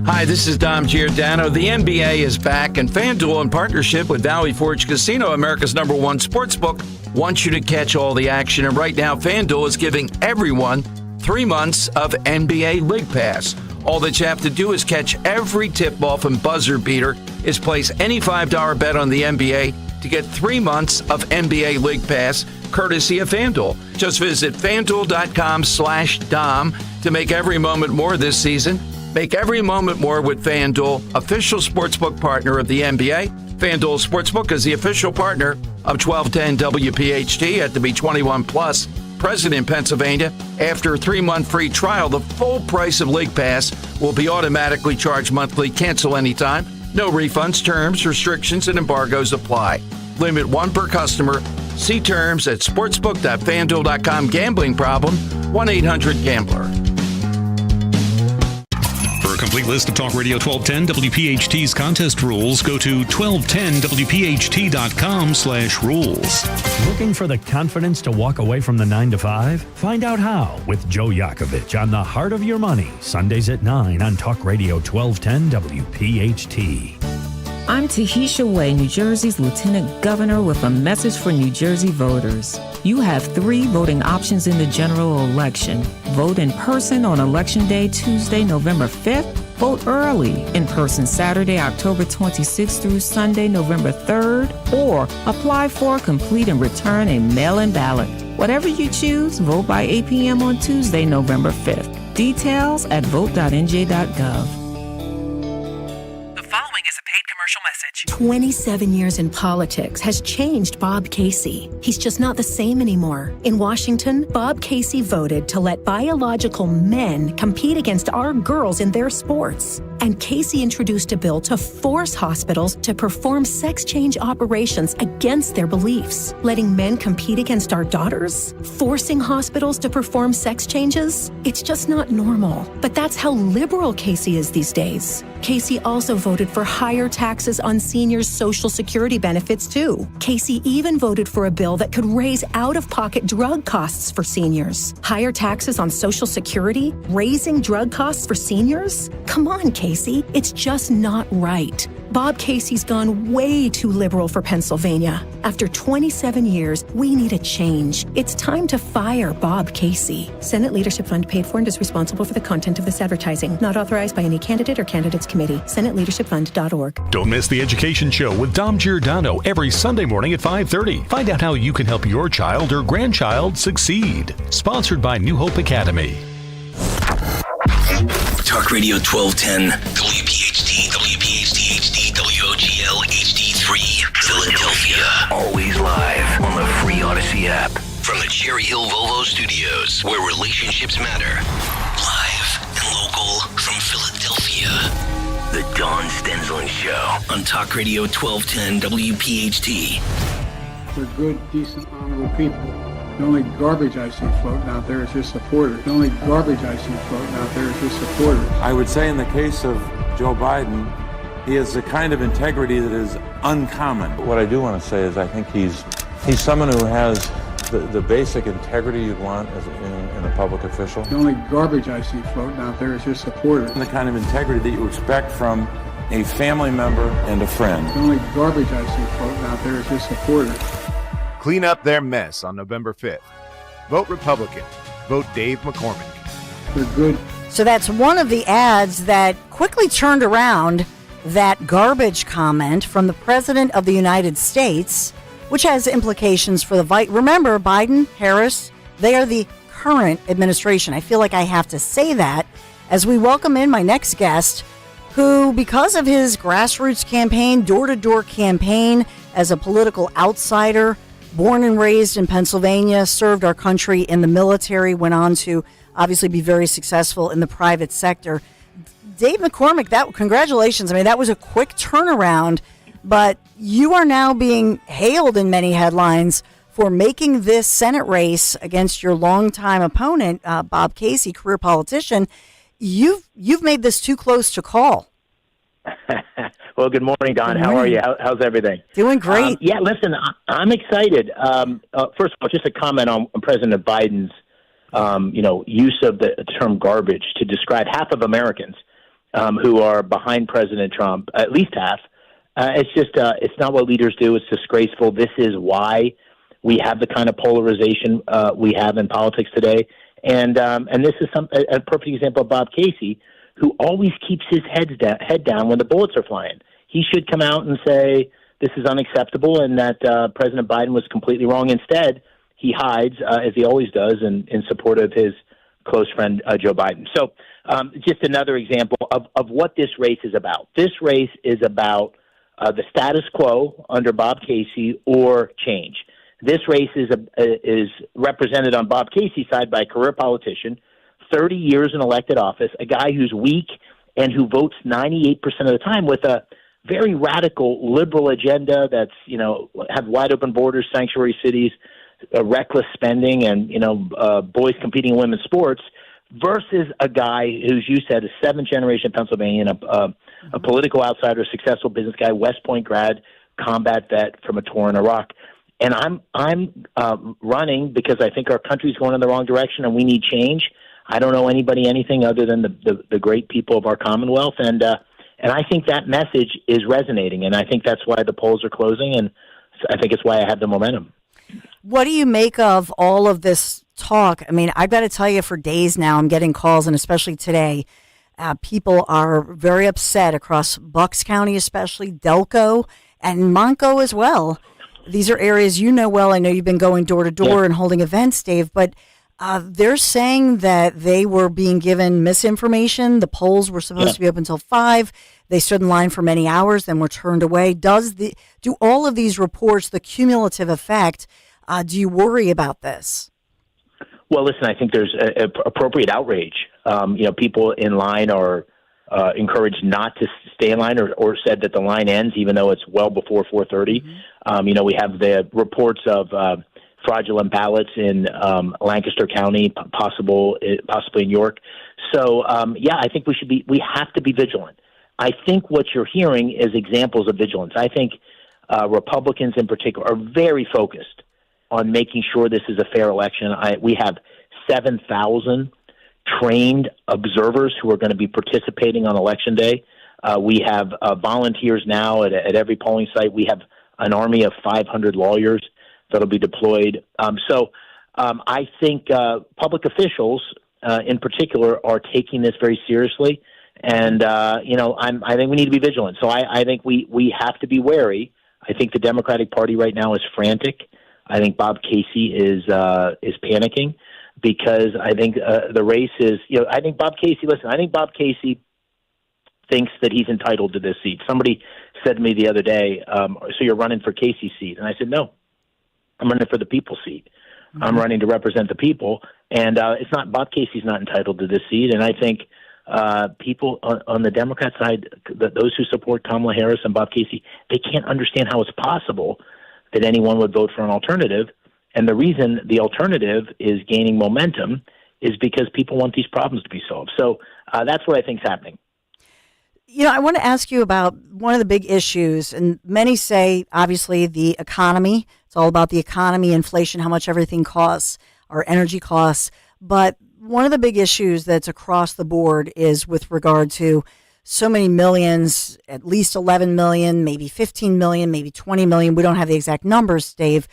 Hi, this is Dom Giordano. The NBA is back, and FanDuel, in partnership with Valley Forge Casino, America's #1 sportsbook, wants you to catch all the action. And right now, FanDuel is giving everyone 3 months of NBA League Pass. All that you have to do is catch every tip-off and buzzer beater is place any $5 bet on the NBA to get 3 months of NBA League Pass, courtesy of FanDuel. Just visit FanDuel.com/Dom to make every moment more this season. Make every moment more with FanDuel, official sportsbook partner of the NBA. FanDuel Sportsbook is the official partner of 1210 WPHT. At to be 21 plus. Present in Pennsylvania. After a 3-month free trial, the full price of League Pass will be automatically charged monthly. Cancel anytime. No refunds, terms, restrictions, and embargoes apply. Limit 1 per customer. See terms at sportsbook.fanduel.com. Gambling problem? 1-800-GAMBLER. For a complete list of Talk Radio 1210 WPHT's contest rules, go to 1210WPHT.com/rules. Looking for the confidence to walk away from the 9 to 5? Find out how with Joe Yakovich on The Heart of Your Money, Sundays at 9 on Talk Radio 1210 WPHT. I'm Tahisha Way, New Jersey's Lieutenant Governor, with a message for New Jersey voters. You have 3 voting options in the general election. Vote in person on Election Day, Tuesday, November 5th. Vote early in person Saturday, October 26th through Sunday, November 3rd. Or apply for, complete, and return a mail-in ballot. Whatever you choose, vote by 8 p.m. on Tuesday, November 5th. Details at vote.nj.gov. 27 years in politics has changed Bob Casey. He's just not the same anymore. In Washington, Bob Casey voted to let biological men compete against our girls in their sports. And Casey introduced a bill to force hospitals to perform sex change operations against their beliefs. Letting men compete against our daughters? Forcing hospitals to perform sex changes? It's just not normal. But that's how liberal Casey is these days. Casey also voted for higher taxes on seniors' Social Security benefits, too. Casey even voted for a bill that could raise out-of-pocket drug costs for seniors. Higher taxes on Social Security? Raising drug costs for seniors? Come on, Casey. It's just not right. Bob Casey's gone way too liberal for Pennsylvania. After 27 years, we need a change. It's time to fire Bob Casey. Senate Leadership Fund paid for and is responsible for the content of this advertising. Not authorized by any candidate or candidates committee. SenateLeadershipFund.org. Don't miss the Education Show with Dom Giordano every Sunday morning at 5:30. Find out how you can help your child or grandchild succeed. Sponsored by New Hope Academy. Talk Radio 1210, WPHT, WPHT HD, WOGL HD3. Philadelphia. Always live on the free Odyssey app. From the Cherry Hill Volvo Studios, where relationships matter. Live and local from Philadelphia. The Dawn Stensland Show on Talk Radio 1210 WPHT. They're good, decent, honorable people. The only garbage I see floating out there is your supporters. The only garbage I see floating out there is your supporters. I would say in the case of Joe Biden, he has a kind of integrity that is uncommon. What I do want to say is I think he's someone who has the basic integrity you'd want as in a public official. The only garbage I see floating out there is your supporters. And the kind of integrity that you expect from a family member and a friend. The only garbage I see floating out there is your supporters. Clean up their mess on November 5th. Vote Republican. Vote Dave McCormick. They're good. So that's one of the ads that quickly turned around that garbage comment from the President of the United States, which has implications for the remember, Biden, Harris, they are the current administration. I feel like I have to say that as we welcome in my next guest, who, because of his grassroots campaign, door-to-door campaign as a political outsider, born and raised in Pennsylvania, served our country in the military, went on to obviously be very successful in the private sector. Dave McCormick, congratulations. I mean, that was a quick turnaround, but you are now being hailed in many headlines for making this Senate race against your longtime opponent, Bob Casey, career politician. You've made this too close to call. Well, good morning, Don. How are you? How's everything? Doing great. Yeah, listen, I'm excited. First of all, just a comment on President Biden's, use of the term garbage to describe half of Americans who are behind President Trump, at least half. It's not what leaders do. It's disgraceful. This is why we have the kind of polarization we have in politics today. And this is a perfect example of Bob Casey, who always keeps his head down when the bullets are flying. He should come out and say this is unacceptable and that President Biden was completely wrong. Instead, he hides, as he always does, in support of his close friend, Joe Biden. So just another example of what this race is about. This race is about the status quo under Bob Casey or change. This race is represented on Bob Casey's side by a career politician, 30 years in elected office, a guy who's weak and who votes 98% of the time with a very radical liberal agenda that's, have wide open borders, sanctuary cities, reckless spending, and, boys competing in women's sports, versus a guy who's, you said, a seventh-generation Pennsylvanian, a political outsider, successful business guy, West Point grad, combat vet from a tour in Iraq. And I'm running because I think our country's going in the wrong direction and we need change. I don't know anything other than the great people of our Commonwealth, and I think that message is resonating, and I think that's why the polls are closing, and I think it's why I have the momentum. What do you make of all of this talk? I mean, I've got to tell you, for days now, I'm getting calls, and especially today, people are very upset across Bucks County, especially Delco and Montco as well. These are areas you know well. I know you've been going door to door and holding events, Dave, but they're saying that they were being given misinformation. The polls were supposed to be open until 5. They stood in line for many hours, then were turned away. Do all of these reports, the cumulative effect, do you worry about this? Well, listen, I think there's appropriate outrage. People in line are encouraged not to stay in line or said that the line ends even though it's well before 4:30. Mm-hmm. We have the reports of fraudulent ballots in Lancaster County, possibly in York. So, I think we have to be vigilant. I think what you're hearing is examples of vigilance. I think Republicans in particular are very focused on making sure this is a fair election. We have 7,000 trained observers who are going to be participating on Election Day. We have volunteers now at every polling site. We have an army of 500 lawyers that'll be deployed. I think public officials in particular are taking this very seriously. And, I think we need to be vigilant. So I think we have to be wary. I think the Democratic Party right now is frantic. I think Bob Casey is panicking because I think the race is, I think Bob Casey thinks that he's entitled to this seat. Somebody said to me the other day, so you're running for Casey's seat? And I said, no, I'm running for the people's seat. Mm-hmm. I'm running to represent the people. And it's not, Bob Casey's not entitled to this seat. And I think people on the Democrat side, those who support Kamala Harris and Bob Casey, they can't understand how it's possible that anyone would vote for an alternative. And the reason the alternative is gaining momentum is because people want these problems to be solved. So that's what I think is happening. You know, I want to ask you about one of the big issues, and many say, obviously, the economy. It's all about the economy, inflation, how much everything costs, our energy costs. But one of the big issues that's across the board is with regard to so many millions, at least 11 million, maybe 15 million, maybe 20 million. We don't have the exact numbers, Dave.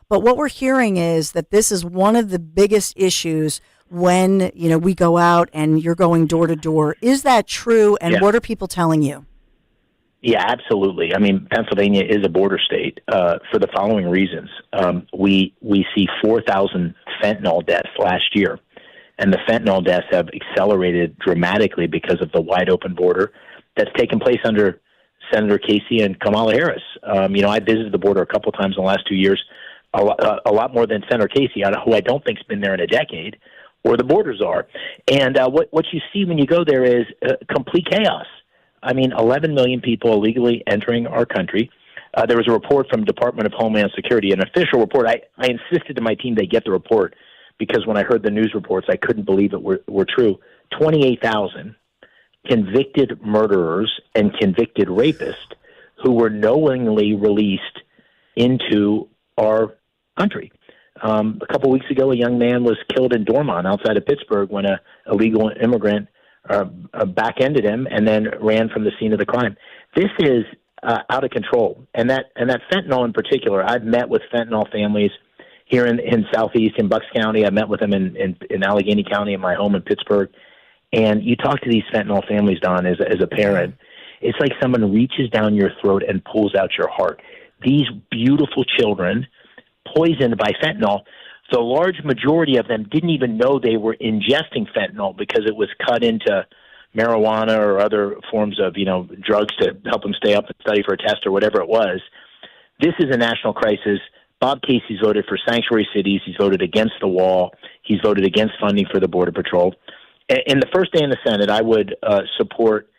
But what we're hearing is that this is one of the biggest issues when, you know, we go out and you're going door to door. Is that true? And what are people telling you? Yeah, absolutely. I mean, Pennsylvania is a border state for the following reasons. We see 4,000 fentanyl deaths last year, and the fentanyl deaths have accelerated dramatically because of the wide open border that's taken place under Senator Casey and Kamala Harris. You know, I visited the border a couple of times in the last 2 years, a lot more than Senator Casey, who I don't think's been there in a decade, or the borders are. And what you see when you go there is complete chaos. I mean, 11 million people illegally entering our country. There was a report from Department of Homeland Security, an official report. I insisted to my team they get the report because when I heard the news reports, I couldn't believe it were true. 28,000 convicted murderers and convicted rapists who were knowingly released into our country. A couple weeks ago, a young man was killed in Dormont outside of Pittsburgh when a illegal immigrant back-ended him and then ran from the scene of the crime. This is out of control. And that fentanyl in particular, I've met with fentanyl families here in Southeast, in Bucks County. I met with them in Allegheny County in my home in Pittsburgh. And you talk to these fentanyl families, Don, as a parent, it's like someone reaches down your throat and pulls out your heart. These beautiful children poisoned by fentanyl, the large majority of them didn't even know they were ingesting fentanyl because it was cut into marijuana or other forms of, drugs to help them stay up and study for a test or whatever it was. This is a national crisis. Bob Casey's voted for sanctuary cities. He's voted against the wall. He's voted against funding for the Border Patrol. In the first day in the Senate, I would support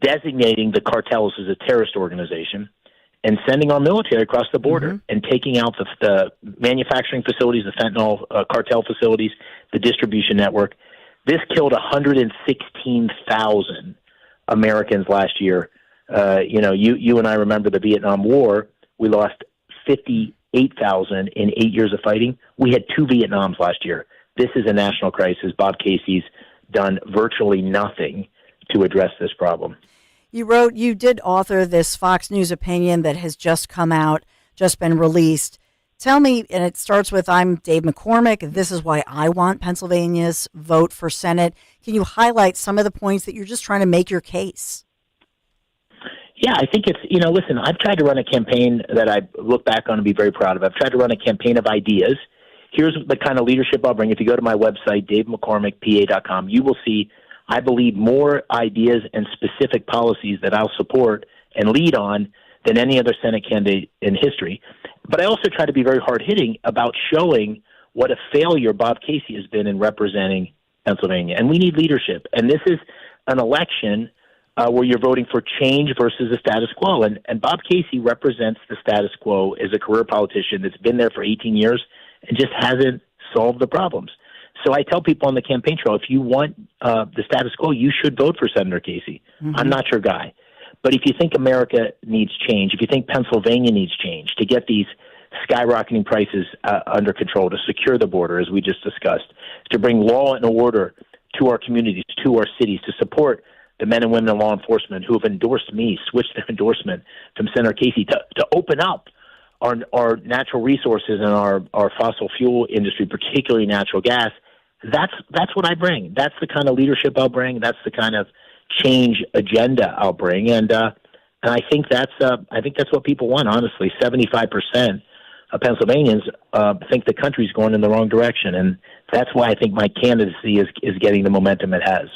designating the cartels as a terrorist organization and sending our military across the border and taking out the manufacturing facilities, the fentanyl cartel facilities, the distribution network. This killed 116,000 Americans last year. You and I remember the Vietnam War. We lost 58,000 in 8 years of fighting. We had 2 Vietnams last year. This is a national crisis. Bob Casey's done virtually nothing to address this problem. You did author this Fox News opinion that has just come out, just been released. Tell me, and it starts with, I'm Dave McCormick. This is why I want Pennsylvania's vote for Senate. Can you highlight some of the points that you're just trying to make your case? Yeah, I think it's, listen, I've tried to run a campaign that I look back on and be very proud of. I've tried to run a campaign of ideas. Here's the kind of leadership I'll bring. If you go to my website, davemccormickpa.com, you will see, I believe, more ideas and specific policies that I'll support and lead on than any other Senate candidate in history. But I also try to be very hard-hitting about showing what a failure Bob Casey has been in representing Pennsylvania. And we need leadership. And this is an election where you're voting for change versus the status quo. And Bob Casey represents the status quo as a career politician that's been there for 18 years and just hasn't solved the problems. So I tell people on the campaign trail, if you want the status quo, you should vote for Senator Casey. I'm not your guy. But if you think America needs change, if you think Pennsylvania needs change to get these skyrocketing prices under control, to secure the border, as we just discussed, to bring law and order to our communities, to our cities, to support the men and women in law enforcement who have endorsed me, switched their endorsement from Senator Casey, to open up our natural resources and our fossil fuel industry, particularly natural gas. That's what I bring. That's the kind of leadership I'll bring. That's the kind of change agenda I'll bring, and I think that's what people want. Honestly, 75% of Pennsylvanians think the country's going in the wrong direction, and that's why I think my candidacy is getting the momentum it has.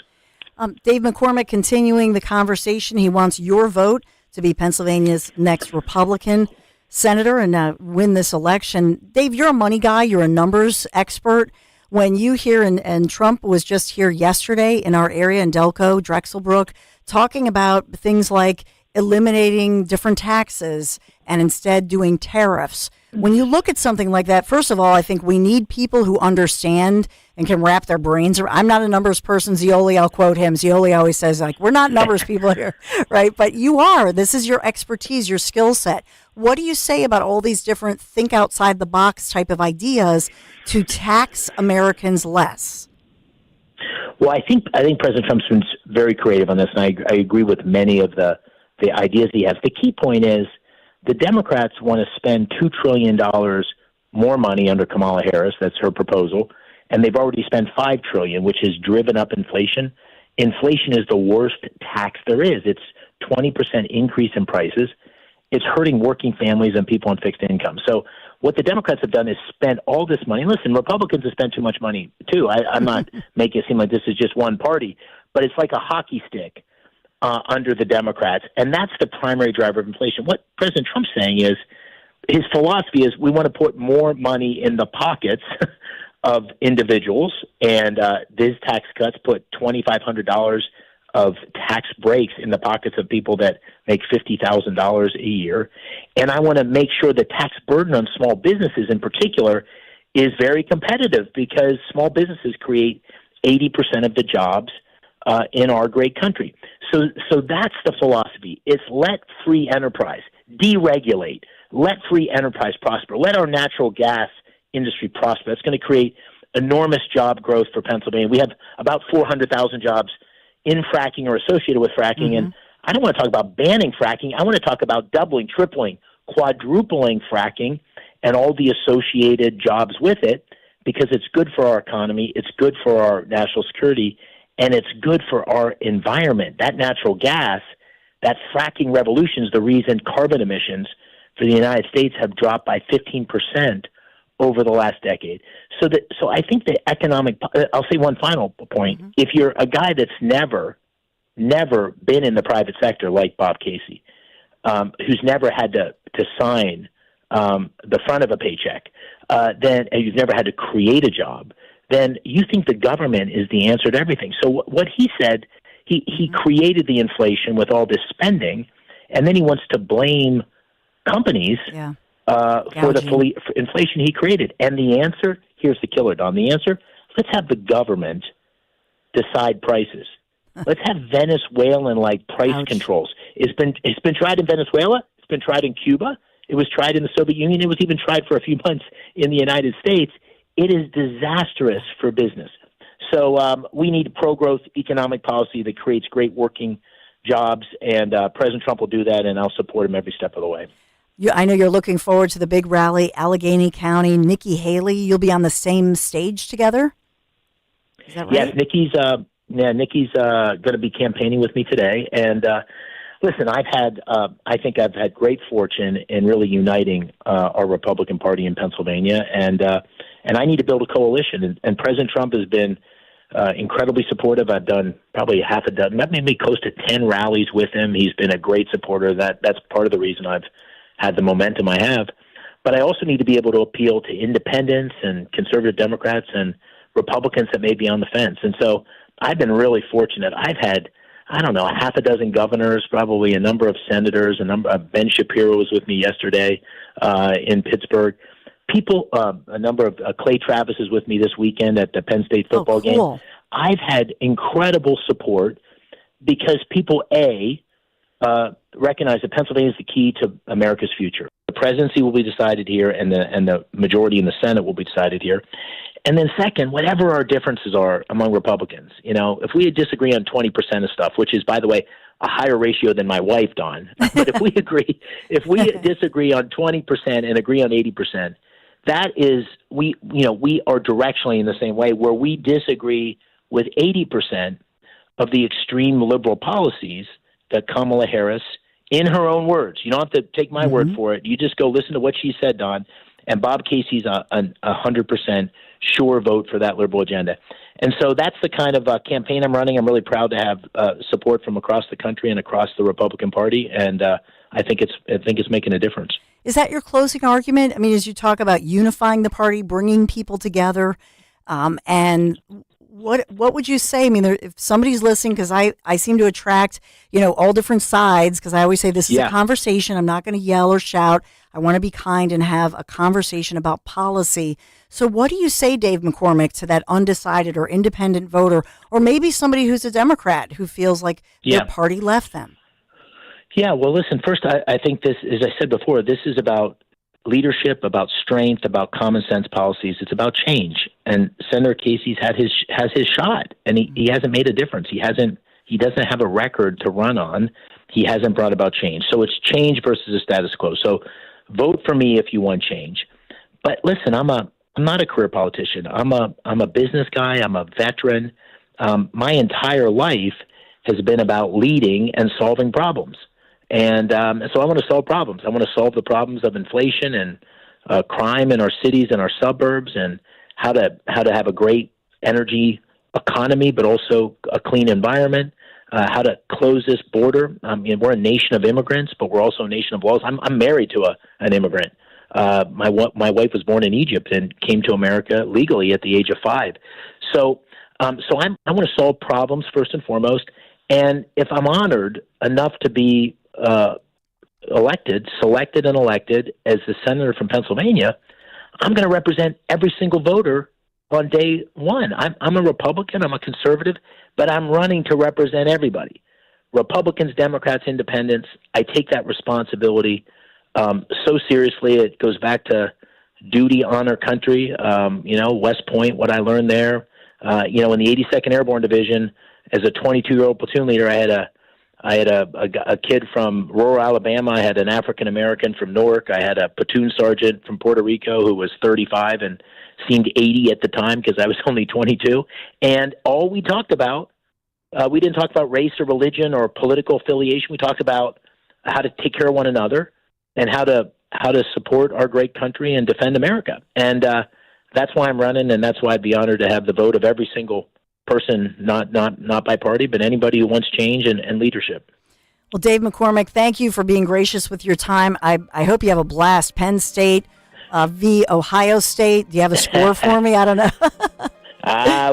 Dave McCormick, continuing the conversation, he wants your vote to be Pennsylvania's next Republican senator and win this election. Dave, you're a money guy. You're a numbers expert. When you hear, and Trump was just here yesterday in our area in Delco, Drexelbrook, talking about things like eliminating different taxes and instead doing tariffs. When you look at something like that, first of all, I think we need people who understand and can wrap their brains around. I'm not a numbers person. Zioli, I'll quote him. Zioli always says, like, we're not numbers people here, right? But you are. This is your expertise, your skill set. What do you say about all these different think outside the box type of ideas to tax Americans less? Well, I think President Trump's been very creative on this, and I agree with many of the ideas he has. The key point is the Democrats want to spend $2 trillion more money under Kamala Harris. That's her proposal. And they've already spent $5 trillion, which has driven up inflation. Inflation is the worst tax there is. It's 20% increase in prices. It's hurting working families and people on fixed income. So what the Democrats have done is spend all this money. Listen, Republicans have spent too much money, too. I'm not making it seem like this is just one party, but it's like a hockey stick under the Democrats, and that's the primary driver of inflation. What President Trump's saying is his philosophy is we want to put more money in the pockets of individuals, and these tax cuts put $2,500 of tax breaks in the pockets of people that make $50,000 a year. And I want to make sure the tax burden on small businesses in particular is very competitive because small businesses create 80% of the jobs in our great country. So that's the philosophy. It's let free enterprise, deregulate, let free enterprise prosper, let our natural gas industry prosper. That's going to create enormous job growth for Pennsylvania. We have about 400,000 jobs in fracking or associated with fracking. And I don't want to talk about banning fracking. I want to talk about doubling, tripling, quadrupling fracking and all the associated jobs with it because it's good for our economy, it's good for our national security, and it's good for our environment. That natural gas, that fracking revolution is the reason carbon emissions for the United States have dropped by 15% over the last decade. So I think the economic, I'll say one final point. If you're a guy that's never been in the private sector like Bob Casey, who's never had to sign the front of a paycheck, then and you've never had to create a job, then you think the government is the answer to everything. So what he said, he created the inflation with all this spending, and then he wants to blame companies for the inflation he created. And the answer, here's the killer, Don. The answer, let's have the government decide prices. Let's have Venezuelan-like price controls. It's been tried in Venezuela. It's been tried in Cuba. It was tried in the Soviet Union. It was even tried for a few months in the United States. It is disastrous for business. So we need pro-growth economic policy that creates great working jobs, and President Trump will do that, and I'll support him every step of the way. I know you're looking forward to the big rally, Allegheny County. Nikki Haley, you'll be on the same stage together? Is that right? Yes, Nikki's going to be campaigning with me today. And listen, I think I've had great fortune in really uniting our Republican Party in Pennsylvania, and I need to build a coalition. And President Trump has been incredibly supportive. I've done probably half a dozen, maybe close to 10 rallies with him. He's been a great supporter. That's part of the reason I've had the momentum I have. But I also need to be able to appeal to independents and conservative Democrats and Republicans that may be on the fence. And so I've been really fortunate. I've had, I don't know, a half a dozen governors, probably a number of senators, Ben Shapiro was with me yesterday in Pittsburgh. People, a number of Clay Travis is with me this weekend at the Penn State football game. I've had incredible support because people, recognize that Pennsylvania is the key to America's future. The presidency will be decided here, and the majority in the Senate will be decided here. And then second, whatever our differences are among Republicans, if we disagree on 20% of stuff, which is, by the way, a higher ratio than my wife, Dawn, but if we disagree on 20% and agree on 80%, that is, we are directionally in the same way. Where we disagree with 80% of the extreme liberal policies that Kamala Harris, in her own words, you don't have to take my word for it. You just go listen to what she said, Don. And Bob Casey's 100% sure vote for that liberal agenda. And so that's the kind of campaign I'm running. I'm really proud to have support from across the country and across the Republican Party, and I think it's making a difference. Is that your closing argument? I mean, as you talk about unifying the party, bringing people together, and what would you say? I mean, if somebody's listening, because I seem to attract, all different sides, because I always say this is a conversation. I'm not going to yell or shout. I want to be kind and have a conversation about policy. So what do you say, Dave McCormick, to that undecided or independent voter, or maybe somebody who's a Democrat who feels like their party left them? Yeah, well, listen, first, I think this, as I said before, this is about leadership, about strength, about common sense policies. It's about change. And Senator Casey's has his shot, and he hasn't made a difference. He doesn't have a record to run on. He hasn't brought about change. So it's change versus the status quo. So vote for me if you want change. But listen, I'm not a career politician. I'm a business guy. I'm a veteran. My entire life has been about leading and solving problems. And so I want to solve problems. I want to solve the problems of inflation and crime in our cities and our suburbs, and how to have a great energy economy, but also a clean environment. How to close this border. We're a nation of immigrants, but we're also a nation of laws. I'm married to an immigrant. My wife was born in Egypt and came to America legally at the age of 5. So I want to solve problems first and foremost. And if I'm honored enough to be selected and elected as the senator from Pennsylvania, I'm going to represent every single voter on day one. I'm a Republican, I'm a conservative, but I'm running to represent everybody. Republicans, Democrats, Independents. I take that responsibility so seriously. It goes back to duty, honor, country. West Point, what I learned there. In the 82nd Airborne Division, as a 22-year-old platoon leader, I had a kid from rural Alabama. I had an African American from Newark. I had a platoon sergeant from Puerto Rico who was 35 and seemed 80 at the time because I was only 22. And all we talked about, we didn't talk about race or religion or political affiliation. We talked about how to take care of one another and how to support our great country and defend America. And that's why I'm running, and that's why I'd be honored to have the vote of every single person, not by party, but anybody who wants change and leadership. Well, Dave McCormick, thank you for being gracious with your time. I hope you have a blast. Penn State v. Ohio State. Do you have a score for me? I don't know.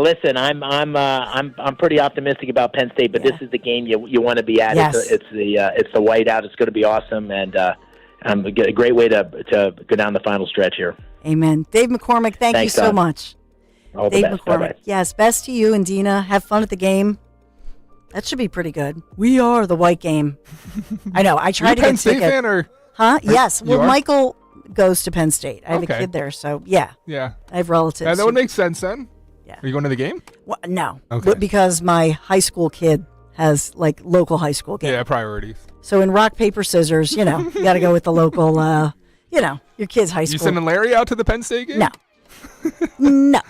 Listen, I'm pretty optimistic about Penn State, but this is the game you want to be at. Yes. It's the whiteout. It's going to be awesome, and a great way to go down the final stretch here. Amen. Dave McCormick, thank you so much. All Dave the best. McCormick. Bye-bye. Yes, best to you and Dina. Have fun at the game. That should be pretty good. We are the white game. I know. I tried to get Penn State tickets. fan or? Huh? Yes. You Well, are? Michael goes to Penn State. I have Okay. a kid there, so yeah. Yeah. I have relatives. That would make sense then. Yeah. Are you going to the game? Well, no. Okay. But because my high school kid has local high school game. Yeah, priorities. So in rock, paper, scissors, you got to go with the local, your kid's high school. You sending Larry out to the Penn State game? No. No.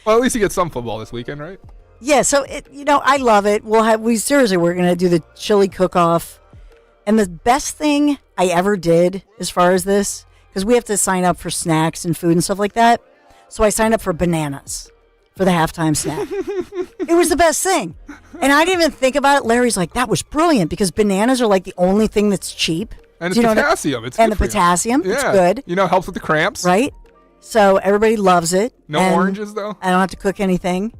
Well, at least you get some football this weekend, right? Yeah, so I love it. We're going to do the chili cook-off. And the best thing I ever did as far as this, because we have to sign up for snacks and food and stuff like that. So I signed up for bananas for the halftime snack. It was the best thing. And I didn't even think about it. Larry's like, that was brilliant, because bananas are like the only thing that's cheap. And it's potassium. It's and good the for you. potassium. Yeah. It's good. Helps with the cramps. Right? So everybody loves it. No And oranges, though? I don't have to cook anything.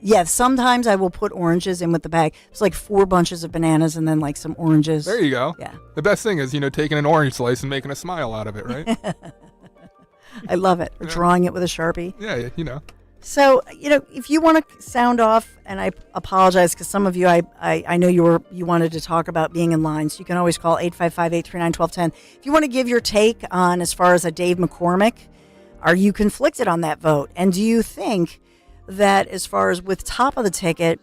Yeah, sometimes I will put oranges in with the bag. It's like 4 bunches of bananas and then some oranges. There you go. Yeah. The best thing is, taking an orange slice and making a smile out of it, right? I love it. Or drawing it with a Sharpie. Yeah. So, if you want to sound off, and I apologize because some of you, I know you wanted to talk about being in line, so you can always call 855-839-1210. If you want to give your take on as far as a Dave McCormick, are you conflicted on that vote? And do you think that as far as with top of the ticket,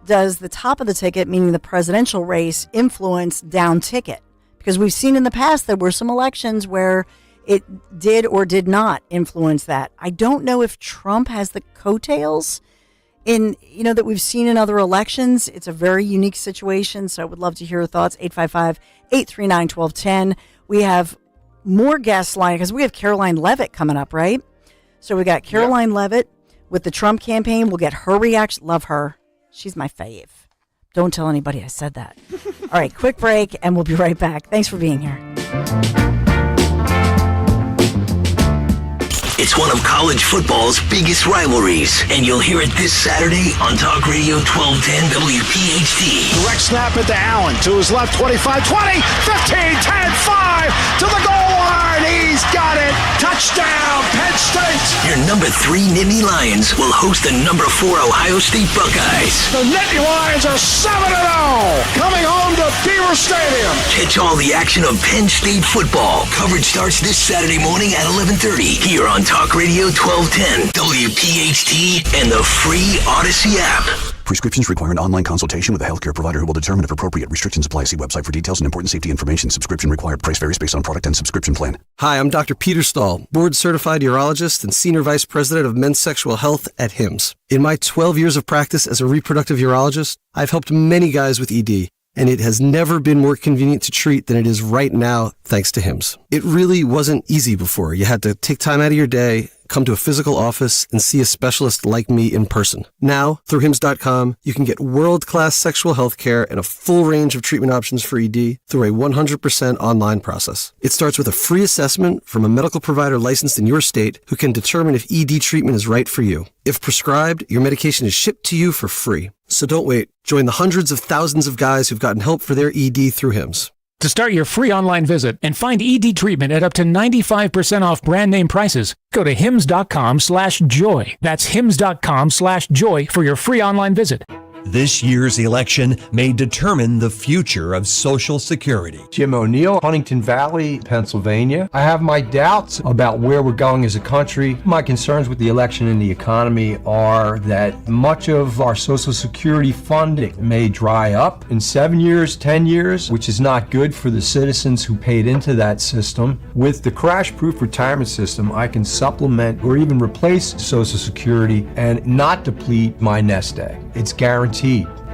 does the top of the ticket, meaning the presidential race, influence down ticket? Because we've seen in the past there were some elections where it did or did not influence that. I don't know if Trump has the coattails in, that we've seen in other elections. It's a very unique situation, so I would love to hear your thoughts. 855-839-1210. We have more guests lined because we have Caroline Levitt coming up, right? So we got Caroline Levitt with the Trump campaign. We'll get her reaction. Love her. She's my fave. Don't tell anybody I said that. All right, quick break, and we'll be right back. Thanks for being here. It's one of college football's biggest rivalries, and you'll hear it this Saturday on Talk Radio 1210 WPHT. Direct snap into Allen, to his left, 25, 20, 15, 10, 5, to the goal line. He's got it. Touchdown, Penn State. Your number 3 Nittany Lions will host the number 4 Ohio State Buckeyes. The Nittany Lions are 7-0, coming home to Beaver Stadium. Catch all the action of Penn State football. Coverage starts this Saturday morning at 11:30 here on Talk Radio 1210, WPHT, and the free Odyssey app. Prescriptions require an online consultation with a healthcare provider who will determine if appropriate. Restrictions apply. See website for details and important safety information. Subscription required. Price varies based on product and subscription plan. Hi, I'm Dr. Peter Stahl, board-certified urologist and senior vice president of men's sexual health at HIMSS. In my 12 years of practice as a reproductive urologist, I've helped many guys with ED, and it has never been more convenient to treat than it is right now, thanks to HIMSS. It really wasn't easy before. You had to take time out of your day, come to a physical office, and see a specialist like me in person. Now, through HIMSS.com, you can get world-class sexual health care and a full range of treatment options for ED through a 100% online process. It starts with a free assessment from a medical provider licensed in your state who can determine if ED treatment is right for you. If prescribed, your medication is shipped to you for free. So don't wait. Join the hundreds of thousands of guys who've gotten help for their ED through HIMSS. To start your free online visit and find ED treatment at up to 95% off brand name prices, go to hims.com/joy. That's hims.com/joy for your free online visit. This year's election may determine the future of Social Security. Jim O'Neill, Huntington Valley, Pennsylvania. I have my doubts about where we're going as a country. My concerns with the election and the economy are that much of our Social Security funding may dry up in 7 years, 10 years, which is not good for the citizens who paid into that system. With the crash-proof retirement system, I can supplement or even replace Social Security and not deplete my nest egg. It's guaranteed.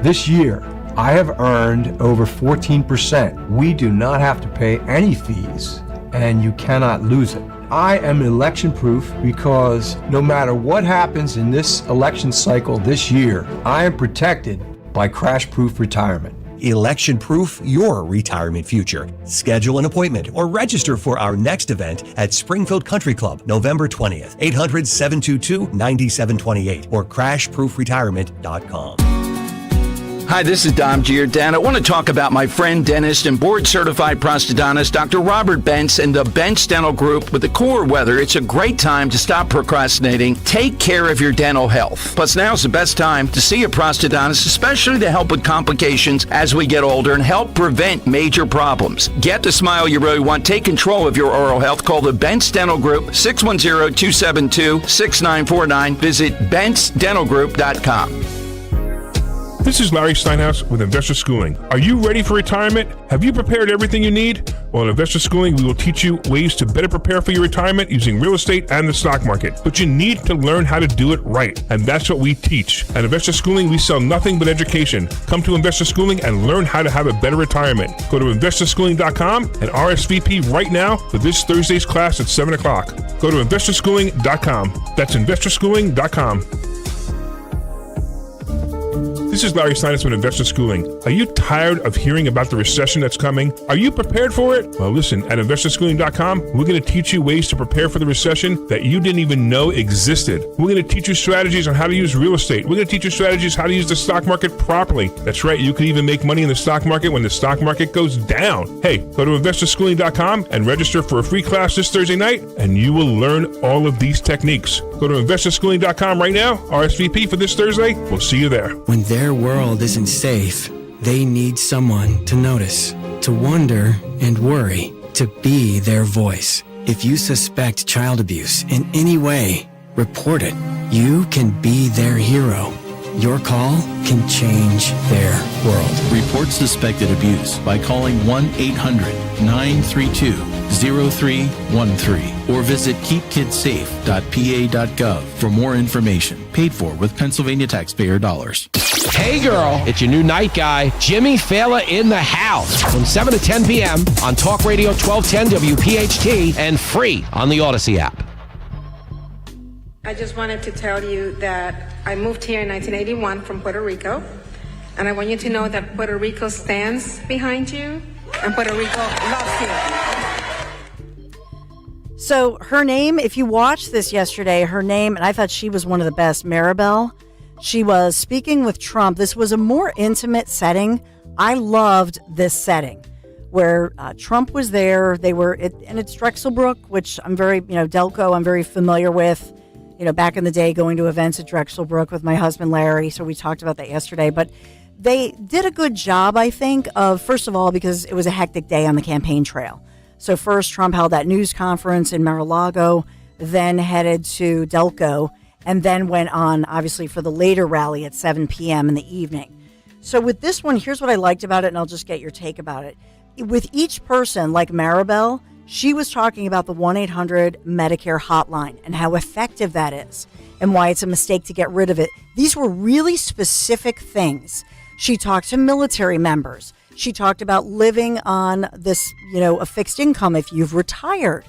This year, I have earned over 14%. We do not have to pay any fees, and you cannot lose it. I am election-proof because no matter what happens in this election cycle this year, I am protected by crash-proof retirement. Election-proof your retirement future. Schedule an appointment or register for our next event at Springfield Country Club, November 20th, 800-722-9728 or crashproofretirement.com. Hi, this is Dom Giordano. I want to talk about my friend, dentist, and board-certified prosthodontist, Dr. Robert Bentz, and the Bentz Dental Group. With the cooler weather, it's a great time to stop procrastinating. Take care of your dental health. Plus, now's the best time to see a prosthodontist, especially to help with complications as we get older and help prevent major problems. Get the smile you really want. Take control of your oral health. Call the Bentz Dental Group, 610-272-6949. Visit BentzDentalGroup.com. This is Larry Steinhaus with Investor Schooling. Are you ready for retirement? Have you prepared everything you need? Well, at Investor Schooling, we will teach you ways to better prepare for your retirement using real estate and the stock market. But you need to learn how to do it right, and that's what we teach. At Investor Schooling, we sell nothing but education. Come to Investor Schooling and learn how to have a better retirement. Go to investorschooling.com and RSVP right now for this Thursday's class at 7 o'clock. Go to investorschooling.com. That's investorschooling.com. This is Larry Steinhaus with Investor Schooling. Are you tired of hearing about the recession that's coming? Are you prepared for it? Well, listen, at investorschooling.com, we're going to teach you ways to prepare for the recession that you didn't even know existed. We're going to teach you strategies on how to use real estate. We're going to teach you strategies how to use the stock market properly. That's right, you can even make money in the stock market when the stock market goes down. Hey, go to investorschooling.com and register for a free class this Thursday night, and you will learn all of these techniques. Go to investorschooling.com right now, RSVP for this Thursday. We'll see you there. When their world isn't safe, they need someone to notice, to wonder and worry, to be their voice. If you suspect child abuse in any way, report it. You can be their hero. Your call can change their world. Report suspected abuse by calling 1-800-932 0313 or visit keepkidssafe.pa.gov for more information. Paid for with Pennsylvania taxpayer dollars. Hey girl, it's your new night guy, Jimmy Fallon in the house from 7 to 10 p.m. on Talk Radio 1210 WPHT and free on the Odyssey app. I just wanted to tell you that I moved here in 1981 from Puerto Rico, and I want you to know that Puerto Rico stands behind you, and Puerto Rico loves you. So her name, if you watched this yesterday, her name, and I thought she was one of the best, Maribel. She was speaking with Trump. This was a more intimate setting. I loved this setting where Trump was there. They were, and it's Drexel Brook, which I'm very, Delco, I'm very familiar with. Back in the day, going to events at Drexel Brook with my husband, Larry. So we talked about that yesterday. But they did a good job, I think, of, first of all, because it was a hectic day on the campaign trail. So first, Trump held that news conference in Mar-a-Lago, then headed to Delco, and then went on, obviously, for the later rally at 7 p.m. in the evening. So with this one, here's what I liked about it, and I'll just get your take about it. With each person, like Maribel, she was talking about the 1-800 Medicare hotline and how effective that is and why it's a mistake to get rid of it. These were really specific things. She talked to military members. She talked about living on this, a fixed income if you've retired.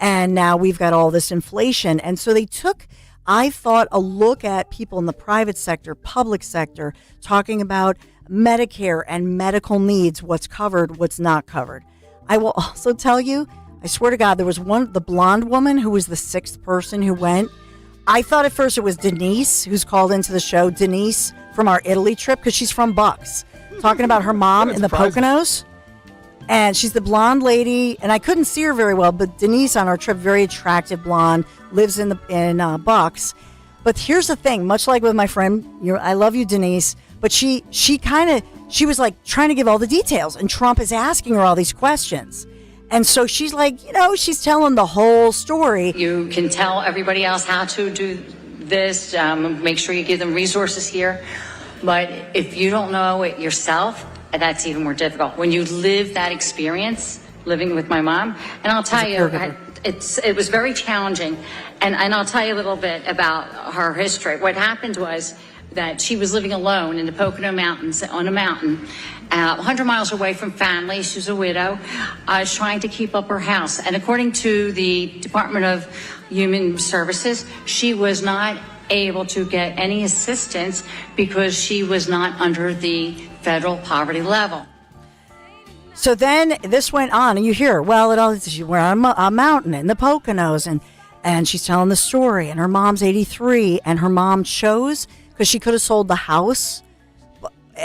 And now we've got all this inflation. And so they took, I thought, a look at people in the private sector, public sector, talking about Medicare and medical needs, what's covered, what's not covered. I will also tell you, I swear to God, there was the blonde woman who was the sixth person who went. I thought at first it was Denise, who's called into the show, Denise from our Italy trip, because she's from Bucks, talking about her mom in the Poconos. And she's the blonde lady, and I couldn't see her very well, but Denise on our trip, very attractive blonde, lives in Bucks. But here's the thing, much like with my friend, I love you, Denise, but she was like trying to give all the details, and Trump is asking her all these questions. And so she's like, she's telling the whole story. You can tell everybody else how to do this, make sure you give them resources here. But if you don't know it yourself, that's even more difficult. When you live that experience, living with my mom, and I'll tell you, it was very challenging. And I'll tell you a little bit about her history. What happened was that she was living alone in the Pocono Mountains, on a mountain, 100 miles away from family. She was a widow, trying to keep up her house. And according to the Department of Human Services, she was not able to get any assistance because she was not under the federal poverty level. So then this went on, and you hear, we're on a mountain in the Poconos, and she's telling the story, and her mom's 83, and her mom chose, because she could have sold the house,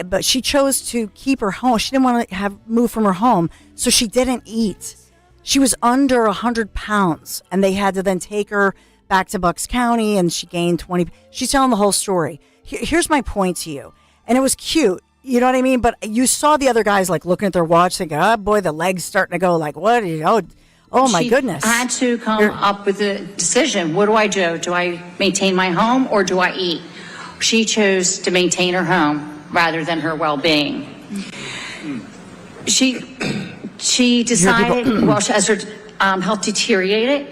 but she chose to keep her home. She didn't want to move from her home, so she didn't eat. She was under 100 pounds, and they had to then take her back to Bucks County, and she gained 20. She's telling the whole story. Here's my point to you, and it was cute. You know what I mean? But you saw the other guys like looking at their watch, thinking, "Oh boy, the leg's starting to go." Like, what? Oh my goodness! I had to come up with a decision. What do I do? Do I maintain my home or do I eat? She chose to maintain her home rather than her well-being. She decided, as her health deteriorated,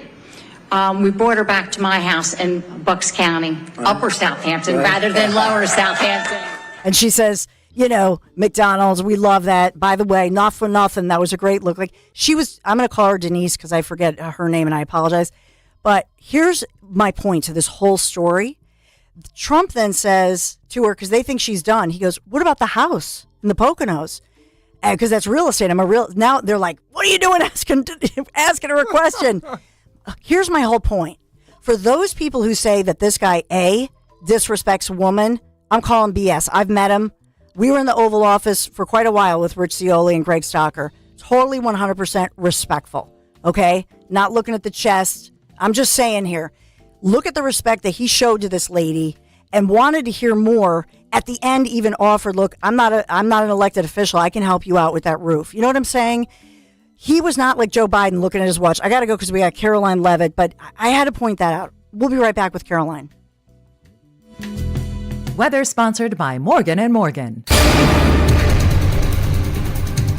we brought her back to my house in Bucks County, Upper Southampton, rather than Lower Southampton. And she says, McDonald's, we love that. By the way, not for nothing, that was a great look. Like I'm going to call her Denise because I forget her name and I apologize. But here's my point to this whole story. Trump then says to her, because they think she's done, he goes, what about the house in the Poconos? Because that's real estate. Now they're like, what are you doing asking her a question? Here's my whole point. For those people who say that this guy, A, disrespects a woman, I'm calling BS. I've met him. We were in the Oval Office for quite a while with Rich Cioli and Greg Stocker. Totally 100% respectful. Okay? Not looking at the chest. I'm just saying here. Look at the respect that he showed to this lady and wanted to hear more. At the end, even offered, look, I'm not an elected official. I can help you out with that roof. You know what I'm saying? He was not like Joe Biden looking at his watch. I got to go because we got Caroline Levitt, but I had to point that out. We'll be right back with Caroline. Weather sponsored by Morgan & Morgan.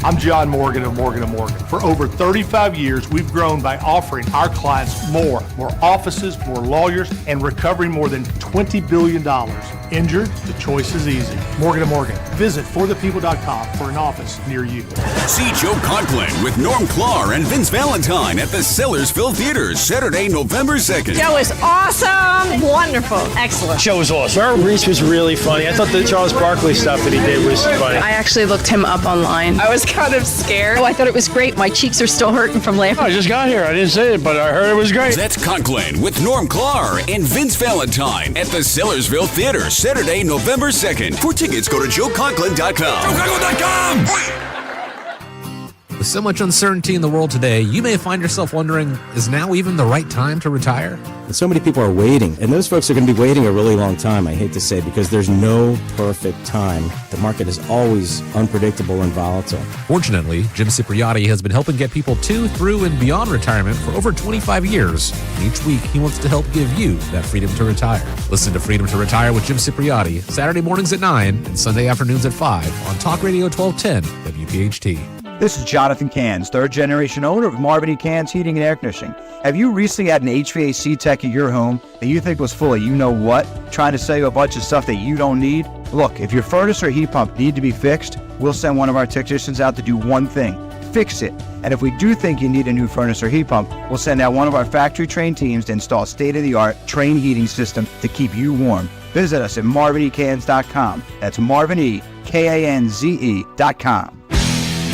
I'm John Morgan of Morgan & Morgan. For over 35 years, we've grown by offering our clients more offices, more lawyers, and recovering more than $20 billion. Injured? The choice is easy. Morgan & Morgan. Visit forthepeople.com for an office near you. See Joe Conklin with Norm Clark and Vince Valentine at the Sellersville Theater, Saturday, November 2nd. Joe is awesome. Wonderful. Excellent. Joe was awesome. Merrill Reese was really funny. I thought the Charles Barkley stuff that he did was funny. I actually looked him up online. I was kind of scared. Oh, I thought it was great. My cheeks are still hurting from laughing. I just got here. I didn't say it, but I heard it was great. That's Conklin with Norm Clark and Vince Valentine at the Sellersville Theater, Saturday, November 2nd. For tickets, go to joeconklin.com. joeconklin.com! With so much uncertainty in the world today, you may find yourself wondering, is now even the right time to retire? And so many people are waiting, and those folks are going to be waiting a really long time, I hate to say, because there's no perfect time. The market is always unpredictable and volatile. Fortunately, Jim Cipriotti has been helping get people to, through, and beyond retirement for over 25 years. And each week, he wants to help give you that freedom to retire. Listen to Freedom to Retire with Jim Cipriotti, Saturday mornings at 9 and Sunday afternoons at 5 on Talk Radio 1210 WPHT. This is Jonathan Cans, third-generation owner of Marvin E. Cans Heating and Air Conditioning. Have you recently had an HVAC tech at your home that you think was full of you-know-what, trying to sell you a bunch of stuff that you don't need? Look, if your furnace or heat pump need to be fixed, we'll send one of our technicians out to do one thing: fix it. And if we do think you need a new furnace or heat pump, we'll send out one of our factory-trained teams to install state-of-the-art Trane heating system to keep you warm. Visit us at marvinecans.com. That's marvinecans.com.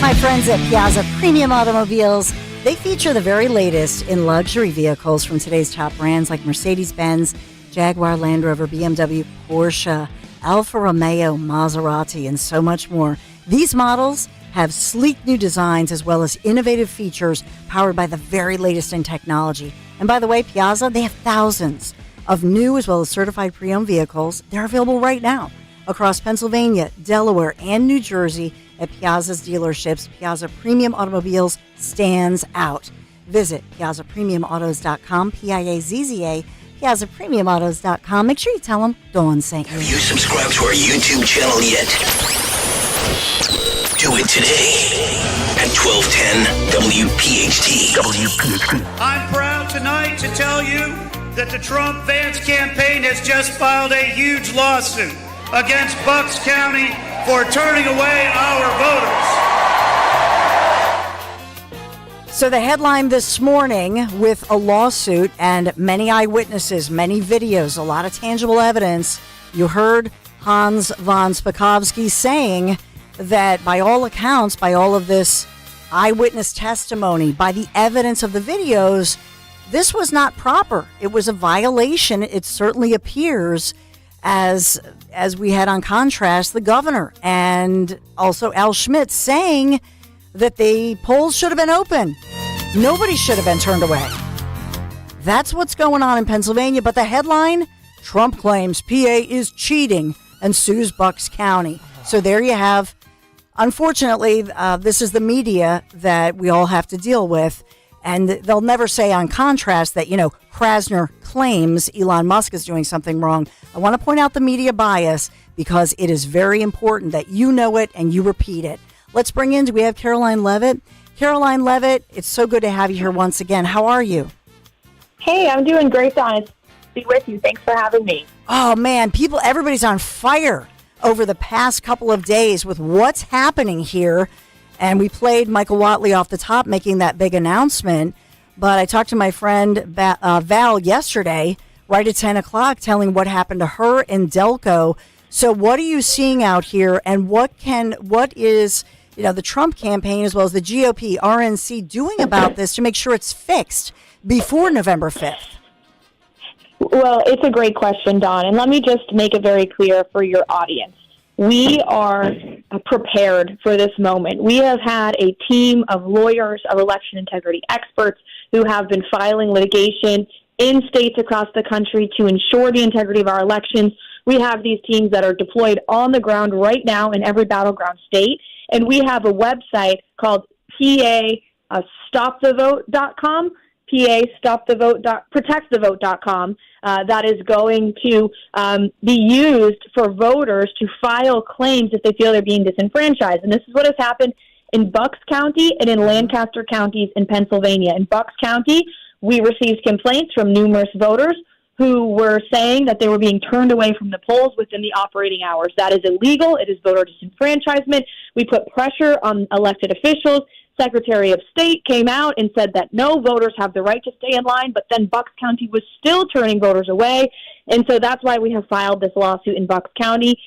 My friends at Piazza Premium Automobiles, they feature the very latest in luxury vehicles from today's top brands like Mercedes-Benz, Jaguar, Land Rover, BMW, Porsche, Alfa Romeo, Maserati, and so much more. These models have sleek new designs as well as innovative features powered by the very latest in technology. And by the way, Piazza, they have thousands of new as well as certified pre-owned vehicles. They're available right now across Pennsylvania, Delaware, and New Jersey at Piazza's dealerships. Piazza Premium Automobiles stands out. Visit PiazzaPremiumAutos.com, Piazza, PiazzaPremiumAutos.com. Make sure you tell them Dawn sent you. Have you subscribed to our YouTube channel yet? Do it today at 1210 WPHT. I'm proud tonight to tell you that the Trump-Vance campaign has just filed a huge lawsuit against Bucks County for turning away our voters. So the headline this morning with a lawsuit and many eyewitnesses, many videos, a lot of tangible evidence. You heard Hans von Spakovsky saying that by all accounts, by all of this eyewitness testimony, by the evidence of the videos, this was not proper. It was a violation. It certainly appears, as we had on contrast, the governor and also Al Schmidt saying that the polls should have been open. Nobody should have been turned away. That's what's going on in Pennsylvania. But the headline, Trump claims PA is cheating and sues Bucks County. So there you have, unfortunately, this is the media that we all have to deal with. And they'll never say on contrast that, Krasner claims Elon Musk is doing something wrong. I want to point out the media bias because it is very important that you know it and you repeat it. Let's bring in, do we have Caroline Levitt? Caroline Levitt, it's so good to have you here once again. How are you? Hey, I'm doing great, Dawn. It's good to be with you. Thanks for having me. Oh, man, everybody's on fire over the past couple of days with what's happening here. And we played Michael Whatley off the top making that big announcement. But I talked to my friend Val yesterday, right at 10 o'clock, telling what happened to her in Delco. So what are you seeing out here? And what is the Trump campaign as well as the GOP, RNC doing about this to make sure it's fixed before November 5th? Well, it's a great question, Dawn. And let me just make it very clear for your audience. We are prepared for this moment. We have had a team of lawyers, of election integrity experts who have been filing litigation in states across the country to ensure the integrity of our elections. We have these teams that are deployed on the ground right now in every battleground state. And we have a website called PAStopthevote.com, protectthevote.com, that is going to be used for voters to file claims if they feel they're being disenfranchised. And this is what has happened in Bucks County and in Lancaster counties in Pennsylvania. In Bucks County, we received complaints from numerous voters who were saying that they were being turned away from the polls within the operating hours. That is illegal. It is voter disenfranchisement. We put pressure on elected officials. Secretary of State came out and said that no, voters have the right to stay in line, but then Bucks County was still turning voters away. And so that's why we have filed this lawsuit in Bucks County